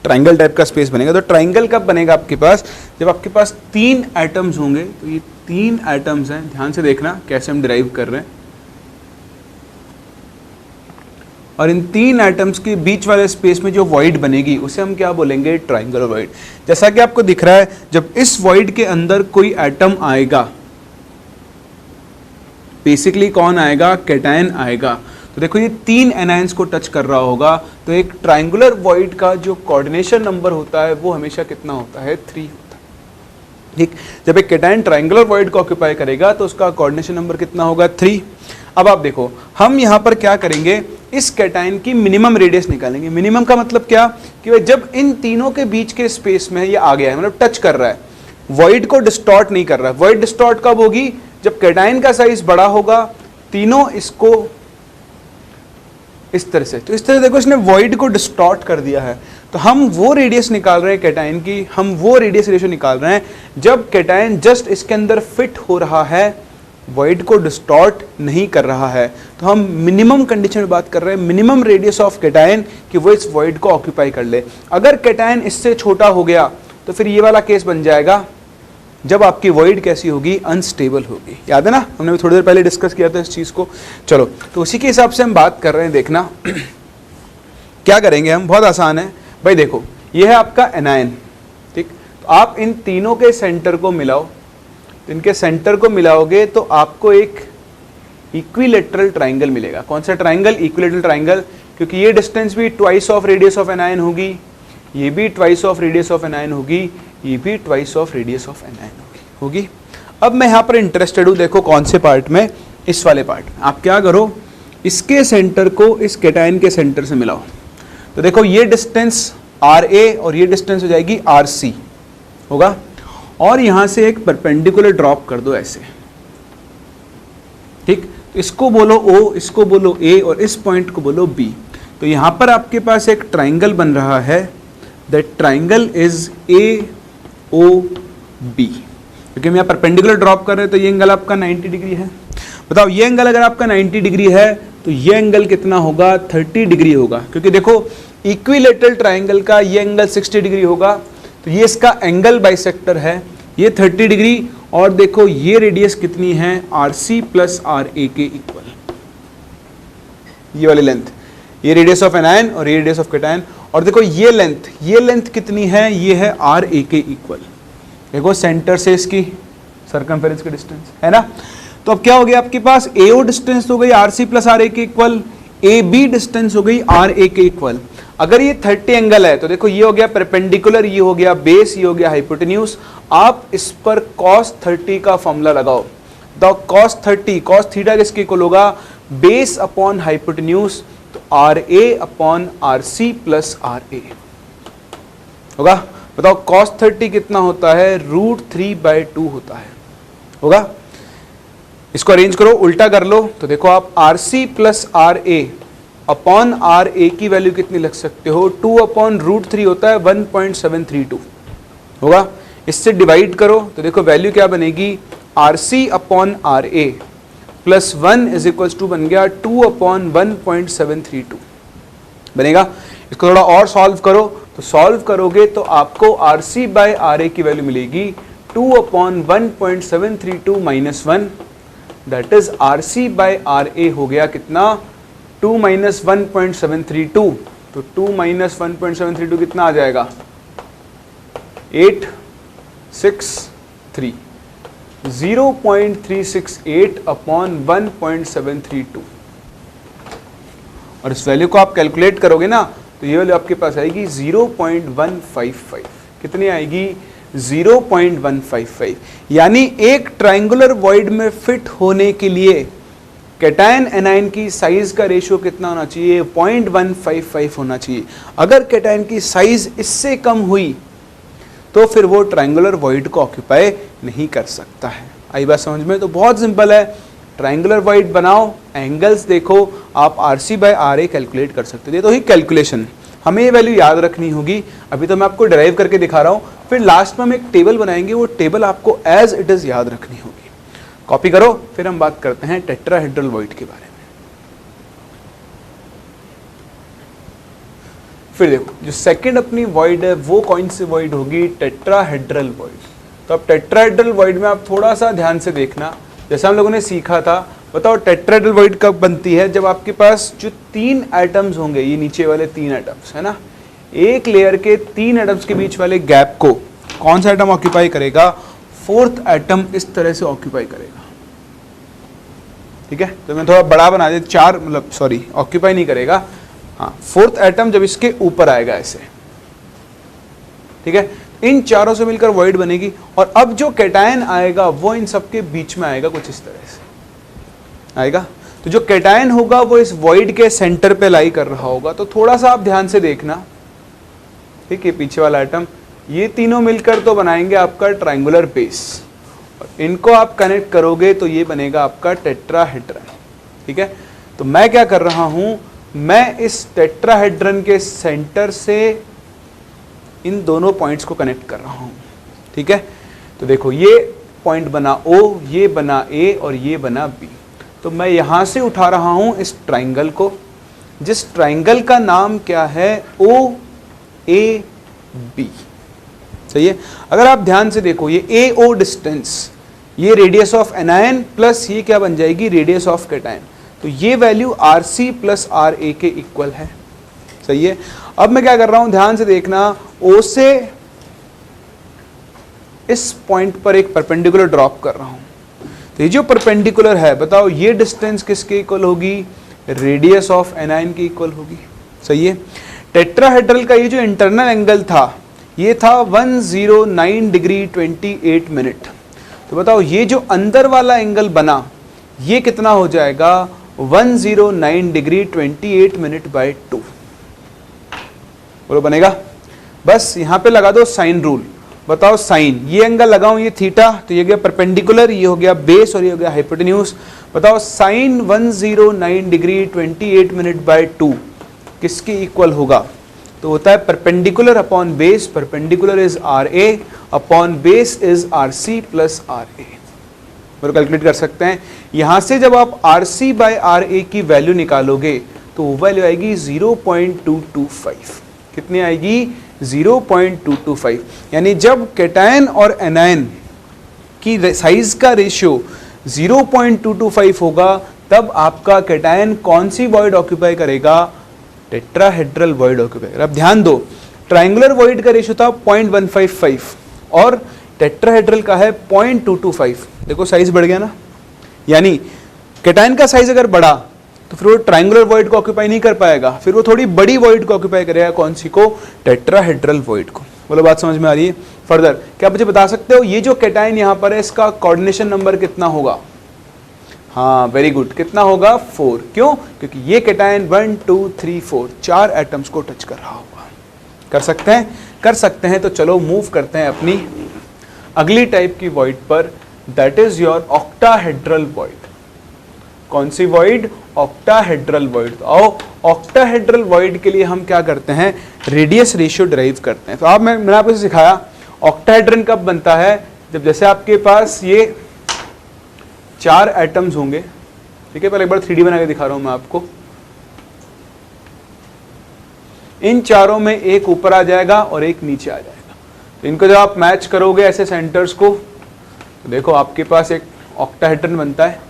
ट्राइंगल टाइप का स्पेस बनेगा। तो ट्राइंगल कब बनेगा आपके पास, जब आपके पास 3 एटम्स होंगे। तो ये 3 एटम्स हैं, ध्यान से देखना कैसे हम डिराइव कर रहे हैं। और इन 3 एटम्स के बीच वाले स्पेस में जो वॉइड बनेगी उसे हम क्या बोलेंगे, ट्राइंगुलर वॉइड। जैसा कि आपको दिख रहा है, जब इस वॉइड के अंदर कोई एटम आएगा, बेसिकली कौन आएगा, कैटायन आएगा। तो देखो ये 3 एनायंस को टच कर रहा होगा, तो एक ट्राइंगुलर वॉइड का जो कोऑर्डिनेशन नंबर होता है वो हमेशा कितना होता है, 3 होता है। ठीक, जब एक कैटायन ट्राइंगुलर वॉइड को ऑक्यूपाई करेगा तो उसका कोऑर्डिनेशन नंबर कितना होगा, 3। अब आप देखो हम यहाँ पर क्या करेंगे, इस कैटायन की मिनिमम रेडियस निकालेंगे। मिनिमम का मतलब क्या, कि भाई जब इन तीनों के बीच के स्पेस में ये आ गया है, मतलब टच कर रहा है, वॉइड को डिस्टॉर्ट नहीं कर रहा है। वॉइड डिस्टॉर्ट कब होगी, जब कैटायन का साइज बड़ा होगा, तीनों इसको इस तरह से, तो इस तरह देखो इसने वॉइड को डिस्टॉर्ट कर दिया है। तो हम वो रेडियस निकाल रहे हैं कैटायन की, हम वो रेडियस रेशियो निकाल रहे हैं जब कैटायन जस्ट इसके अंदर फिट हो रहा है, वॉइड को डिस्टॉर्ट नहीं कर रहा है। तो हम मिनिमम कंडीशन में बात कर रहे हैं, मिनिमम रेडियस ऑफ कैटायन, कि वो इस वॉइड को ऑक्यूपाई कर ले। अगर कैटायन इससे छोटा हो गया तो फिर ये वाला केस बन जाएगा, जब आपकी वॉइड कैसी होगी, अनस्टेबल होगी। याद है ना, हमने थोड़ी देर पहले डिस्कस किया था इस चीज को। चलो तो उसी के हिसाब से हम बात कर रहे हैं। देखना क्या करेंगे हम, बहुत आसान है भाई। देखो ये है आपका एनायन, ठीक, तो आप इन तीनों के सेंटर को मिलाओ। तो इनके सेंटर को मिलाओगे तो आपको एक इक्विलेटरल ट्राइंगल मिलेगा। कौन सा ट्राइंगल, इक्विलेटरल ट्राइंगल, क्योंकि ये डिस्टेंस भी twice of radius of anion होगी, ये भी twice of radius of anion होगी, ये भी twice of radius of anion होगी। अब मैं यहाँ पर इंटरेस्टेड हूँ, देखो कौन से पार्ट में, इस वाले पार्ट में। आप क्या करो, इसके सेंटर को इस कैटायन के सेंटर से मिलाओ। तो देखो ये डिस्टेंस RA और ये डिस्टेंस हो जाएगी RC होगा, और यहाँ से एक परपेंडिकुलर ड्रॉप कर दो ऐसे, ठीक। इसको बोलो O, इसको बोलो A, और इस पॉइंट को बोलो B। तो यहाँ पर आपके पास एक ट्राइंगल बन रहा है, दैट ट्राइंगल इज AOB। क्योंकि हम यहाँ परपेंडिकुलर ड्रॉप कर रहे हैं तो ये एंगल आपका 90 डिग्री है। बताओ ये एंगल अगर आपका 90 डिग्री है तो ये एंगल कितना होगा, 30 डिग्री होगा। क्योंकि देखो इक्विलेटरल ट्राइंगल का ये एंगल 60 डिग्री होगा, तो ये इसका एंगल बाइसेक्टर है, ये 30 डिग्री। और देखो ये रेडियस कितनी है, RC प्लस RA के इक्वल, ये वाली लेंथ, ये रेडियस ऑफ एनायन और ये रेडियस ऑफ कैटायन। और देखो ये लेंथ कितनी है, ये है RA के इक्वल। देखो सेंटर से इसकी सर्कमफेरेंस की डिस्टेंस है ना। तो अब क्या हो गया आपके पास, AO डिस्टेंस हो गई RC प्लस RA के इक्वल, AB डिस्टेंस हो गई RA के इक्वल। अगर ये 30 एंगल है तो देखो ये हो गया परपेंडिकुलर, ये हो गया बेस, ये हो गया हाइपोटेन्यूज। आप इस पर cos 30 का फॉर्मूला लगाओ। द cos 30, cos थीटा किसके इक्वल होगा, बेस अपॉन हाइपोटेन्यूज, तो R A upon R C plus R A होगा। बताओ cos 30 कितना होता है, √3/2 होता है, होगा। इसको अरेंज करो, उल्टा कर लो, तो देखो आप R C plus R A upon R A की वैल्यू कितनी लग सकते हो, 2/√3 होता है 1.732 होगा। इससे डिवाइड करो तो देखो वैल्यू क्या बनेगी, R C upon R A plus 1 is equal to बन गया 2/1.732 बनेगा। इसको थोड़ा और सॉल्व करो, तो सॉल्व करोगे तो आपको R C by R A की वैल्यू मिलेगी 2/1.732 minus 1, that is R C by R A हो गया कितना, 2 - 1.732, तो 2 - 1.732 कितना आ जाएगा, 863, 0.368 अपॉन 1.732। और इस वैल्यू को आप कैलकुलेट करोगे ना तो ये वैल्यू आपके पास आएगी 0.155, कितनी आएगी, 0.155। यानी एक ट्रायंगुलर वॉइड में फिट होने के लिए कैटायन एनायन की साइज का रेशियो कितना होना चाहिए, 0.155 होना चाहिए। अगर कैटायन की साइज इससे कम हुई तो फिर वो ट्रायंगुलर वॉइड को ऑक्यूपाई नहीं कर सकता है। आई बात समझ में, तो बहुत सिंपल है, ट्रायंगुलर वॉइड बनाओ, एंगल्स देखो, आप R C by R A calculate कर सकते हो। तो ही कैलकुलेशन, हमें ये वैल्यू याद रखनी होगी। अभी तो मैं आपको डिराइव करके दिखा रहा हूँ, फिर लास्ट में हम एक टेबल बनाएंगे, वो टेबल आपको एज इट इज याद रखनी होगी। कॉपी करो, फिर हम बात करते हैं टेट्राहेड्रल वॉइड के बारे में। फिर देखो जो सेकंड अपनी वॉइड है वो कौन सी वॉइड होगी, टेट्राहेड्रल वॉइड। तो अब टेट्राहेड्रल वॉइड में आप थोड़ा सा ध्यान से देखना, जैसा हम लोगों ने सीखा था। बताओ टेट्राहेड्रल वॉइड कब बनती है, जब आपके पास जो 3 एटम्स होंगे, ये नीचे वाले 3 एटम्स है ना, एक लेयर के 3 एटम्स के बीच वाले गैप को कौन सा एटम ऑक्यूपाई करेगा, 4th एटम इस तरह से ऑक्यूपाई करेगा। ठीक है, तो मैं थोड़ा बड़ा बना दे, 4 मतलब सॉरी ऑक्यूपाई नहीं करेगा, हाँ 4th एटम जब इसके ऊपर आएगा ऐसे। ठीक है, इन चारों से मिलकर वॉइड बनेगी। और अब जो कैटायन आएगा वो इन सबके बीच में आएगा, कुछ इस तरह से आएगा। तो जो कैटायन होगा वो इस वॉइड के सेंटर पे लाई कर रहा होगा। तो थोड़ा सा आप ध्यान से देखना, ठीक है, पीछे वाला एटम, ये तीनों मिलकर तो बनाएंगे आपका ट्रायंगुलर बेस, और इनको आप कनेक्ट करोगे तो ये बनेगा आपका टेट्राहेड्रन। ठीक है, तो मैं क्या कर रहा हूं, मैं इस टेट्राहेड्रन के सेंटर से इन दोनों पॉइंट्स को कनेक्ट कर रहा हूं। ठीक है, तो देखो ये पॉइंट बना O, ये बना A और ये बना B। तो मैं यहां से उठा रहा हूं इस ट्राइंगल को, जिस ट्राइंगल का नाम क्या है, OAB। सही है, अगर आप ध्यान से देखो ये AO डिस्टेंस, ये रेडियस ऑफ एनायन प्लस ये क्या बन जाएगी, रेडियस ऑफ कैटायन। तो ये वैल्यू RC प्लस RA के इक्वल है। सही है, अब मैं क्या कर रहा हूं, ध्यान से देखना, O से इस पॉइंट पर एक परपेंडिकुलर ड्रॉप कर रहा हूं। तो ये जो परपेंडिकुलर है, बताओ ये डिस्टेंस किसके इक्वल होगी, रेडियस ऑफ एनायन के इक्वल होगी। सही है, टेट्राहेड्रल का ये जो इंटरनल एंगल था ये था 109 डिग्री 28 मिनट। तो बताओ ये जो अंदर वाला एंगल बना ये कितना हो जाएगा, 109 डिग्री 28 मिनट बाय 2। बोलो बनेगा, बस यहां पे लगा दो साइन रूल। बताओ साइन, ये एंगल लगाऊं, ये थीटा, तो ये हो गया परपेंडिकुलर, ये हो गया बेस और ये हो गया हाइपोटेन्यूज। बताओ साइन 109 डिग्री 28 मिनट बाय 2 किसके इक्वल होगा, तो होता है perpendicular upon base, perpendicular is RA upon base is RC plus RA। और कैलकुलेट कर सकते हैं, यहां से जब आप RC बाय RA की वैल्यू निकालोगे तो वो वैल्यू आएगी 0.225। कितनी आएगी, 0.225। यानी जब कैटायन और एनायन की साइज का रेशियो 0.225 होगा तब आपका कैटायन कौन सी वॉइड ऑक्यूपाई करेगा, टेट्राहेड्रल वॉइड ऑक्यूपाई करेगा। अब ध्यान दो, ट्रायंगुलर वॉइड का रेशियो था 0.155 और टेट्राहेड्रल का है 0.225। देखो साइज बढ़ गया ना, यानी कैटायन का साइज अगर बढ़ा तो फिर वो ट्रायंगुलर वॉइड को ऑक्यूपाई नहीं कर पाएगा, फिर वो थोड़ी बड़ी वॉइड को ऑक्यूपाई करेगा, कौन सी को, टेट्राहेड्रल वॉइड को। बोलो बात समझ में आ रही है। फर्दर क्या मुझे बता सकते हो, ये जो कैटायन यहाँ पर है इसका कोऑर्डिनेशन नंबर कितना होगा, हाँ वेरी गुड, कितना होगा 4। क्यों? क्योंकि ये कैटायन 1 2 3 4 4 एटम्स को टच कर रहा होगा। कर सकते हैं? कर सकते हैं। तो चलो मूव करते हैं अपनी अगली टाइप की वॉइड पर, that is your octahedral void. कौन सी वॉइड? Octahedral void. तो आओ ऑक्टाहेड्रल वॉइड के लिए हम क्या करते हैं? रेडियस रेशियो डिराइव करते हैं। तो आप मैंने आपको सिखाया ऑक्टाहेड्रन कब बनता है, जब जैसे आपके पास ये 4 एटम्स होंगे, ठीक है। पहले एक बार 3D बना के दिखा रहा हूं मैं आपको। इन चारों में एक ऊपर आ जाएगा और एक नीचे आ जाएगा। तो इनको जब आप मैच करोगे ऐसे सेंटर्स को, तो देखो आपके पास एक ऑक्टाहेड्रन बनता है।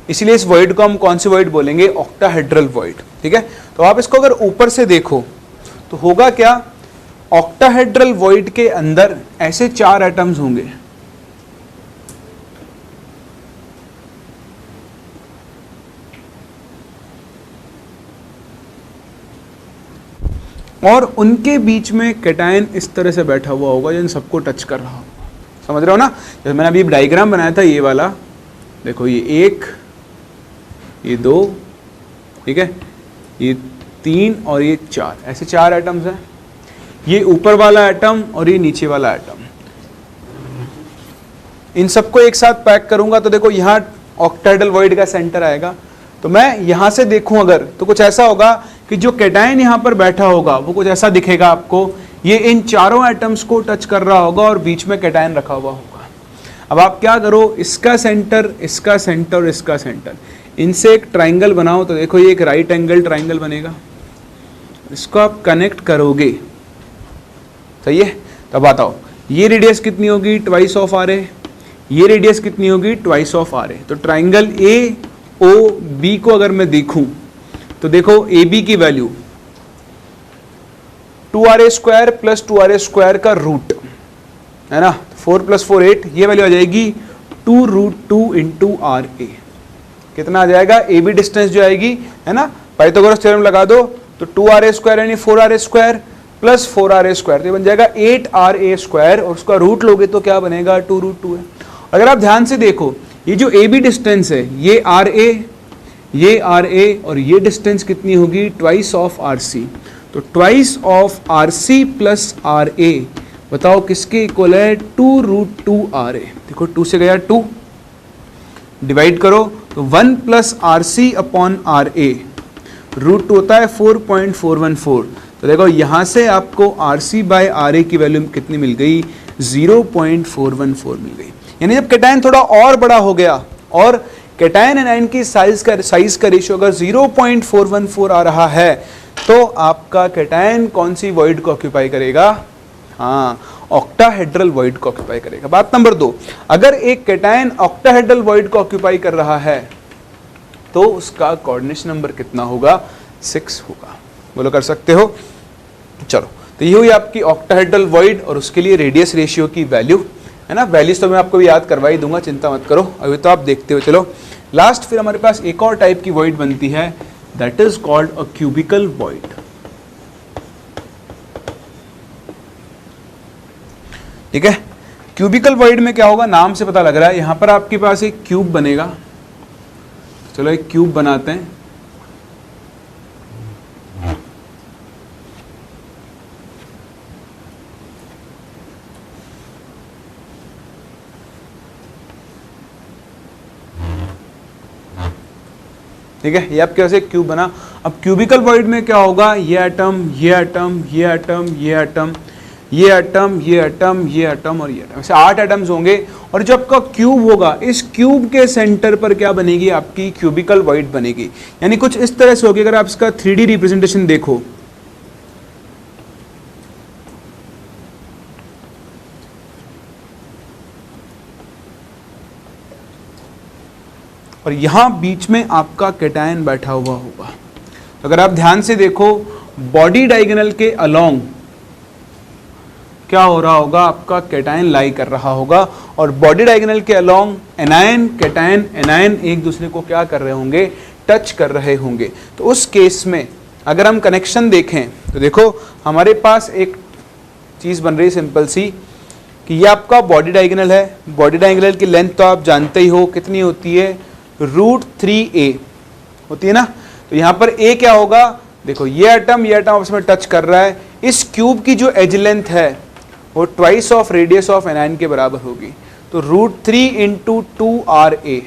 इसलिए इस वॉइड को हम कौन सी वॉइड बोलेंगे? ऑक्टाहेड्रल वॉइड, ठीक है। तो आप इसको अगर ऊपर से देखो तो होगा क्या? ऑक्टाहेड्रल वॉइड के अंदर ऐसे 4 एटम्स होंगे, और उनके बीच में कैटायन इस तरह से बैठा हुआ होगा जो इन सबको टच कर रहा होगा। समझ रहे हो ना? जैसे मैंने अभी डायग्राम बनाया था ये वाला, देखो ये 1, ये 2, ठीक है, ये 3 और ये 4, ऐसे 4 एटम्स हैं। ये ऊपर वाला एटम और ये नीचे वाला एटम, इन सबको एक साथ पैक करूंगा तो देखो यहाँ ऑक्टाहेड्रल वॉइड का सेंटर आएगा। तो मैं यहां से देखूं अगर, तो कुछ ऐसा होगा कि जो कैटायन यहां पर बैठा होगा वो कुछ ऐसा दिखेगा आपको। ये इन चारों एटम्स को टच कर रहा होगा और बीच में कैटायन रखा हुआ होगा। अब आप क्या करो, इसका सेंटर, इसका सेंटर और इसका सेंटर, इनसे एक ट्राइंगल बनाओ। तो देखो ये एक राइट एंगल ट्राइंगल बनेगा, इसको आप कनेक्ट करोगे, सही है। तब बताओ ये रेडियस कितनी होगी? Twice of R A. ये रेडियस कितनी होगी? Twice of R A. तो ट्राइंगल ए ओ बी को अगर मैं देखूं तो देखो ए बी की वैल्यू 2ra² प्लस 2ra² का रूट है ना, 4 + 4 8, ये वैल्यू आ जाएगी 2√2 इंटू आर ए। कितना आ जाएगा? ए बी डिस्टेंस जो आएगी है ना, पाइथागोरस थ्योरम लगा दो तो 2ra² यानी 4ra² प्लस 4ra², तो ये बन जाएगा 8ra² और उसका रूट लोगे तो क्या बनेगा? 2√2 है। अगर आप ध्यान से देखो ये जो ए बी डिस्टेंस है, ये आर ए, ये आर ए, और ये डिस्टेंस कितनी होगी? Twice of R C. तो twice of R C plus R A, बताओ किसके इक्वल है? 2√2 आर ए। देखो 2 से गया 2, डिवाइड करो तो 1 plus R C upon R A, √2 होता है 4.414। तो देखो यहां से आपको R C by R A की वैल्यू कितनी मिल गई? 0.414 मिल गई। यानी जब कैटायन थोड़ा और बड़ा हो गया और कैटायन एनायन की साइज का रेशियो अगर 0.414 आ रहा है तो आपका कैटायन कौन सी वॉइड को ऑक्यूपाई करेगा? हाँ, ऑक्टाहेड्रल वॉइड को ऑक्यूपाई करेगा। बात नंबर 2, अगर एक कैटायन ऑक्टाहेड्रल वॉइड को ऑक्यूपाई कर रहा है तो उसका कोऑर्डिनेशन नंबर कितना होगा? 6 होगा। बोलो कर सकते हो? चलो, तो ये हुई आपकी ऑक्टाहेड्रल वॉइड और उसके लिए रेडियस रेशियो की वैल्यू है ना। वैल्यूज तो मैं आपको भी याद करवा ही दूंगा, चिंता मत करो, अभी तो आप देखते हो। चलो लास्ट फिर हमारे पास एक और टाइप की वॉइड बनती है, that is called a cubical void. ठीक है, क्यूबिकल वॉइड में क्या होगा? नाम से पता लग रहा है, यहां पर आपके पास एक क्यूब बनेगा। चलो एक क्यूब बनाते हैं। ठीक है, ये आपके पास एक क्यूब बना। अब क्यूबिकल वॉइड में क्या होगा? ये एटम, ये एटम, ये एटम, ये एटम, ये एटम, ये एटम, ये एटम और ये एटम, ऐसे 8 एटम्स होंगे। और जो आपका क्यूब होगा, इस क्यूब के सेंटर पर क्या बनेगी? आपकी क्यूबिकल वॉइड बनेगी। यानी कुछ इस तरह से होगी। अगर आप इसका 3D रिप्रेजेंटेशन देखो, और यहां बीच में आपका कैटायन बैठा हुआ होगा। अगर आप ध्यान से देखो, बॉडी डायगोनल के अलोंग क्या हो रहा होगा? आपका कैटायन लाई कर रहा होगा, और बॉडी डायगोनल के अलोंग एनायन, कैटायन, एनायन एक दूसरे को क्या कर रहे होंगे? टच कर रहे होंगे। तो उस केस में अगर हम कनेक्शन देखें तो देखो हमारे पास एक चीज बन रही है सिंपल सी, कि ये आपका बॉडी डायगोनल है। बॉडी डायगोनल की लेंथ तो आप जानते ही हो कितनी होती है? √3a होती है ना। तो यहाँ पर a क्या होगा, देखो ये एटम आपस में टच कर रहा है, इस क्यूब की जो एज लेंथ है वो twice of radius of anion के बराबर होगी। तो √3 × 2ra,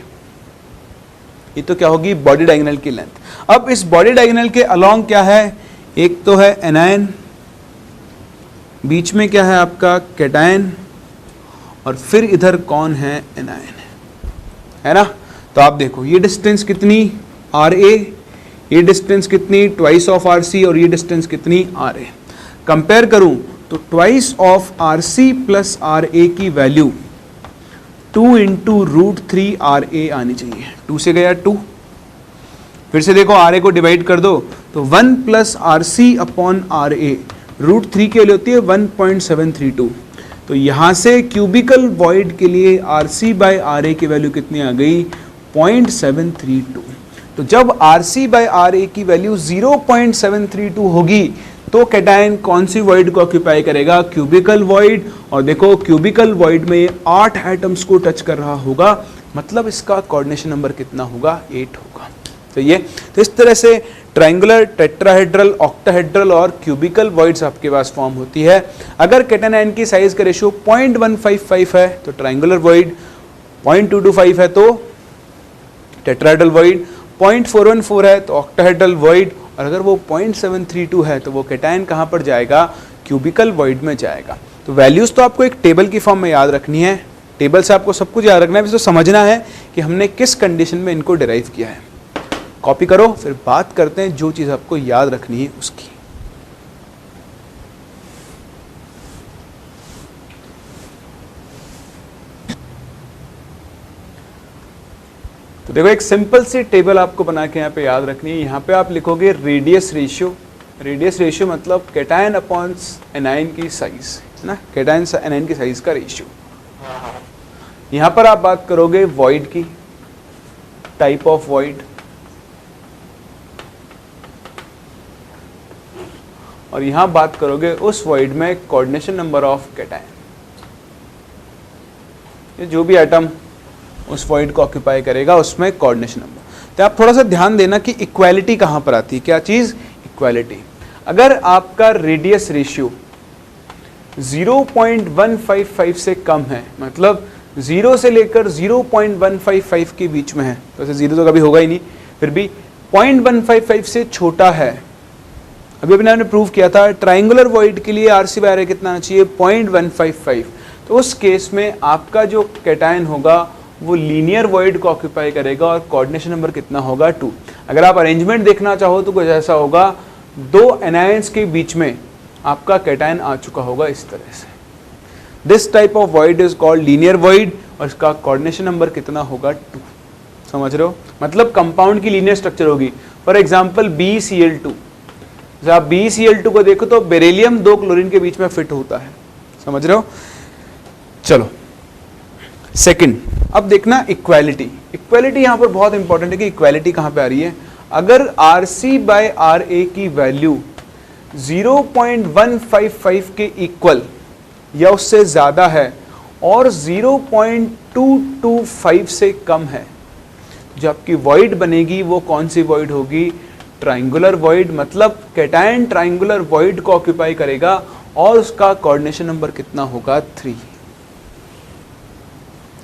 ये तो क्या होगी बॉडी डायगोनल की लेंथ। अब इस बॉडी डायगोनल के अलोंग क्या है, एक तो है एनायन, बीच में क्या है आपका कैटायन, और फिर इधर कौन है एनायन, है ना। तो आप देखो ये डिस्टेंस कितनी RA, ये डिस्टेंस कितनी ट्वाइस ऑफ RC, और ये डिस्टेंस कितनी RA। कंपेयर करूं तो twice of RC plus RA की वैल्यू 2 × √3RA आनी चाहिए। 2 से गया 2, फिर से देखो RA को डिवाइड कर दो तो 1 + RC अपॉन RA, √3 की वैल्यू होती है 1.732। तो यहाँ से क्यूबिकल वॉइड के लिए RC/RA की वैल्यू कितनी आ गई 0.732। तो जब RC/RA की वैल्यू 0.732 होगी तो कैटायन कौन सी वॉइड को ऑक्यूपाई करेगा, क्यूबिकल वॉइड। और देखो क्यूबिकल वॉइड में 8 एटम्स को टच कर रहा होगा, मतलब इसका कोऑर्डिनेशन नंबर कितना होगा 8 होगा। तो ये तो इस तरह से ट्रायंगुलर, टेट्राहेड्रल, ऑक्टाहेड्रल और क्यूबिकल वॉइड्स आपके पास फॉर्म होती है। अगर कैटायन आयन की साइज का रेशियो 0.155 है तो ट्रायंगुलर वॉइड, 0.225 है तो टेट्राहेड्रल वॉइड, 0.414 है तो ऑक्टाहेड्रल वॉइड, और अगर वो 0.732 है तो वो कैटायन कहाँ पर जाएगा, क्यूबिकल वॉइड में जाएगा। तो वैल्यूज तो आपको एक टेबल की फॉर्म में याद रखनी है, टेबल से आपको सब कुछ याद रखना है, बस तो समझना है कि हमने किस कंडीशन में इनको डिराइव किया है। कॉपी करो, फिर बात करते हैं जो चीज आपको याद रखनी है उसकी। तो देखो एक सिंपल सी टेबल आपको बना के यहाँ पे याद रखनी है। यहाँ पे आप लिखोगे रेडियस रेशियो, रेडियस रेशियो मतलब कैटायन अपॉन एनायन की साइज, है ना, कैटायन एनायन की साइज का रेशियो। यहाँ पर आप बात करोगे वॉइड की, टाइप ऑफ वॉइड, और यहां बात करोगे उस वॉइड में कोऑर्डिनेशन नंबर ऑफ कैटायन। ये जो भी एटम उस वॉइड को ऑक्यूपाई करेगा उसमें कोऑर्डिनेशन नंबर। तो आप थोड़ा सा ध्यान देना कि इक्वालिटी कहां पर आती है, क्या चीज, इक्वालिटी। अगर आपका रेडियस रेशियो 0.155 से कम है, मतलब 0 से लेकर 0.155 के बीच में है, तो ऐसे 0 तो कभी होगा ही नहीं, फिर भी 0.155 से छोटा है, अभी अपने आपने प्रूव किया था ट्रायंगुलर वॉइड के लिए RC/RA कितना आना चाहिए 0.155। तो उस केस में आपका जो कैटायन होगा वो लीनियर वॉइड को ऑक्यूपाई करेगा और कोऑर्डिनेशन नंबर कितना होगा 2। अगर आप अरेंजमेंट देखना चाहो तो कुछ ऐसा होगा, 2 एनायंस के बीच में आपका कैटायन आ चुका होगा इस तरह से। This type of void is called linear void, और इसका कोऑर्डिनेशन नंबर कितना होगा 2। समझ रहे हो, मतलब कंपाउंड की लीनियर स्ट्रक्चर होगी। फॉर एग्जाम्पल BeCl2, जब आप BeCl2 को देखो तो बेरिलियम 2 क्लोरीन के बीच में फिट होता है, समझ रहे हो। चलो सेकंड, अब देखना इक्वालिटी। इक्वालिटी यहां पर बहुत इंपॉर्टेंट है कि इक्वालिटी कहां पे आ रही है। अगर RC/RA की वैल्यू 0.155 के इक्वल या उससे ज्यादा है और 0.225 से कम है, जो आपकी वॉइड बनेगी वो कौन सी वॉइड होगी, ट्रायंगुलर वॉइड। मतलब कैटायन ट्रायंगुलर वॉइड को ऑक्यूपाई करेगा और उसका कोऑर्डिनेशन नंबर कितना होगा 3।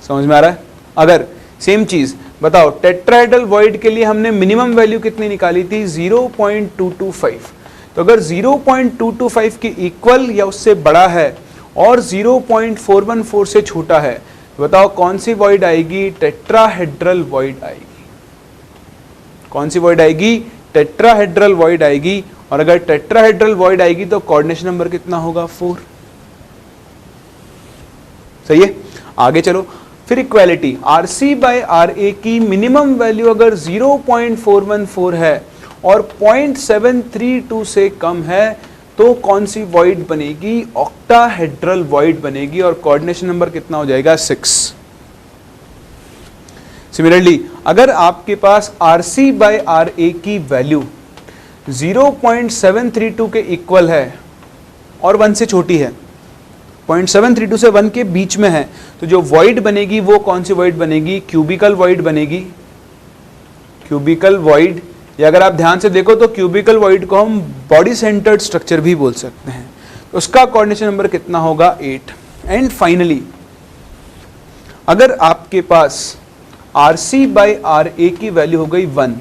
समझ में आ रहा है। अगर सेम चीज बताओ टेट्राहेड्रल वॉइड के लिए हमने मिनिमम वैल्यू कितनी निकाली थी 0.225। तो अगर 0.225 के इक्वल या उससे बड़ा है और 0.414 से छोटा है, बताओ कौन सी वॉइड आएगी, टेट्राहेड्रल वॉइड आएगी। कौन सी वॉइड आएगी, टेट्राहेड्रल वॉइड आएगी। और अगर टेट्राहेड्रल वॉइड आएगी तो कोऑर्डिनेशन नंबर कितना होगा 4। सही है, आगे चलो। फिर इक्वालिटी, RC/RA की मिनिमम वैल्यू अगर 0.414 है और 0.732 से कम है तो कौन सी वॉइड बनेगी, ऑक्टाहेड्रल वॉइड बनेगी और कोऑर्डिनेशन नंबर कितना हो जाएगा 6। सिमिलरली अगर आपके पास RC/RA की वैल्यू 0.732 के इक्वल है और 1 से छोटी है, 0.732 से 1 के बीच में है, तो जो वॉइड बनेगी वो कौन सी वॉइड बनेगी, क्यूबिकल वॉइड बनेगी। क्यूबिकल वॉइड, या अगर आप ध्यान से देखो तो क्यूबिकल वॉइड को हम बॉडी सेंटर्ड स्ट्रक्चर भी बोल सकते हैं। तो उसका कोऑर्डिनेशन नंबर कितना होगा 8। एंड फाइनली अगर आपके पास RC बाई RA की वैल्यू हो गई 1,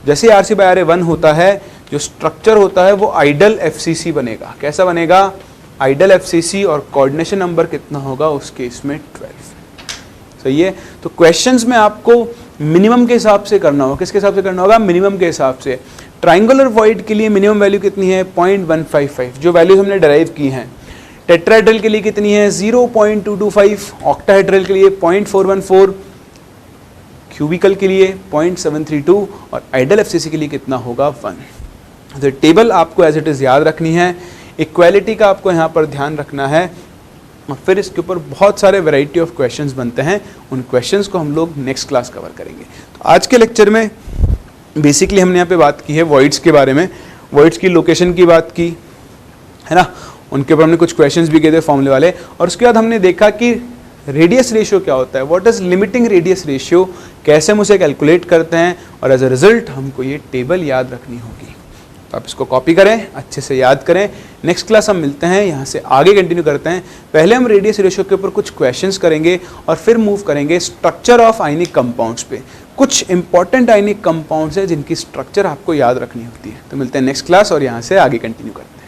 जैसे RC बाई RA 1 होता है, जो स्ट्रक्चर होता है वो आइडल FCC बनेगा। कैसा बनेगा? Ideal FCC। और कोऑर्डिनेशन नंबर कितना होगा उस केस में 12। सही है। तो क्वेश्चंस में आपको मिनिमम के हिसाब से करना होगा। किसके हिसाब से करना होगा? मिनिमम के हिसाब से। ट्राइंगुलर वॉइड के लिए मिनिमम वैल्यू कितनी है? 0.155, जो वैल्यूज हमने डराइव की हैं। टेट्राहेड्रल के लिए कितनी है? 0.225, ऑक्टाहेड्रल के लिए 0.414, क्यूबिकल के लिए 0.732 और आइडल FCC के लिए कितना होगा? 1। तो टेबल आपको एज इट इज़ याद रखनी है। इक्वालिटी का आपको यहाँ पर ध्यान रखना है और फिर इसके ऊपर बहुत सारे वैरायटी ऑफ क्वेश्चंस बनते हैं। उन क्वेश्चंस को हम लोग नेक्स्ट क्लास कवर करेंगे। तो आज के लेक्चर में बेसिकली हमने यहाँ पे बात की है वॉइड्स के बारे में, वॉइड्स की लोकेशन की बात की है ना, उनके ऊपर हमने कुछ क्वेश्चंस भी किए थे फॉर्मूले वाले, और उसके बाद हमने देखा कि रेडियस रेशियो क्या होता है, what is limiting radius ratio, कैसे हम उसे कैलकुलेट करते हैं, और एज अ रिजल्ट हमको ये टेबल याद रखनी होगी। तो आप इसको कॉपी करें, अच्छे से याद करें। नेक्स्ट क्लास हम मिलते हैं, यहाँ से आगे कंटिन्यू करते हैं। पहले हम रेडियस रेशियो के ऊपर कुछ क्वेश्चंस करेंगे और फिर मूव करेंगे स्ट्रक्चर ऑफ आयनिक कंपाउंड्स पे। कुछ इंपॉर्टेंट आयनिक कंपाउंड्स हैं जिनकी स्ट्रक्चर आपको याद रखनी होती है। तो मिलते हैं नेक्स्ट क्लास और यहाँ से आगे कंटिन्यू करते हैं।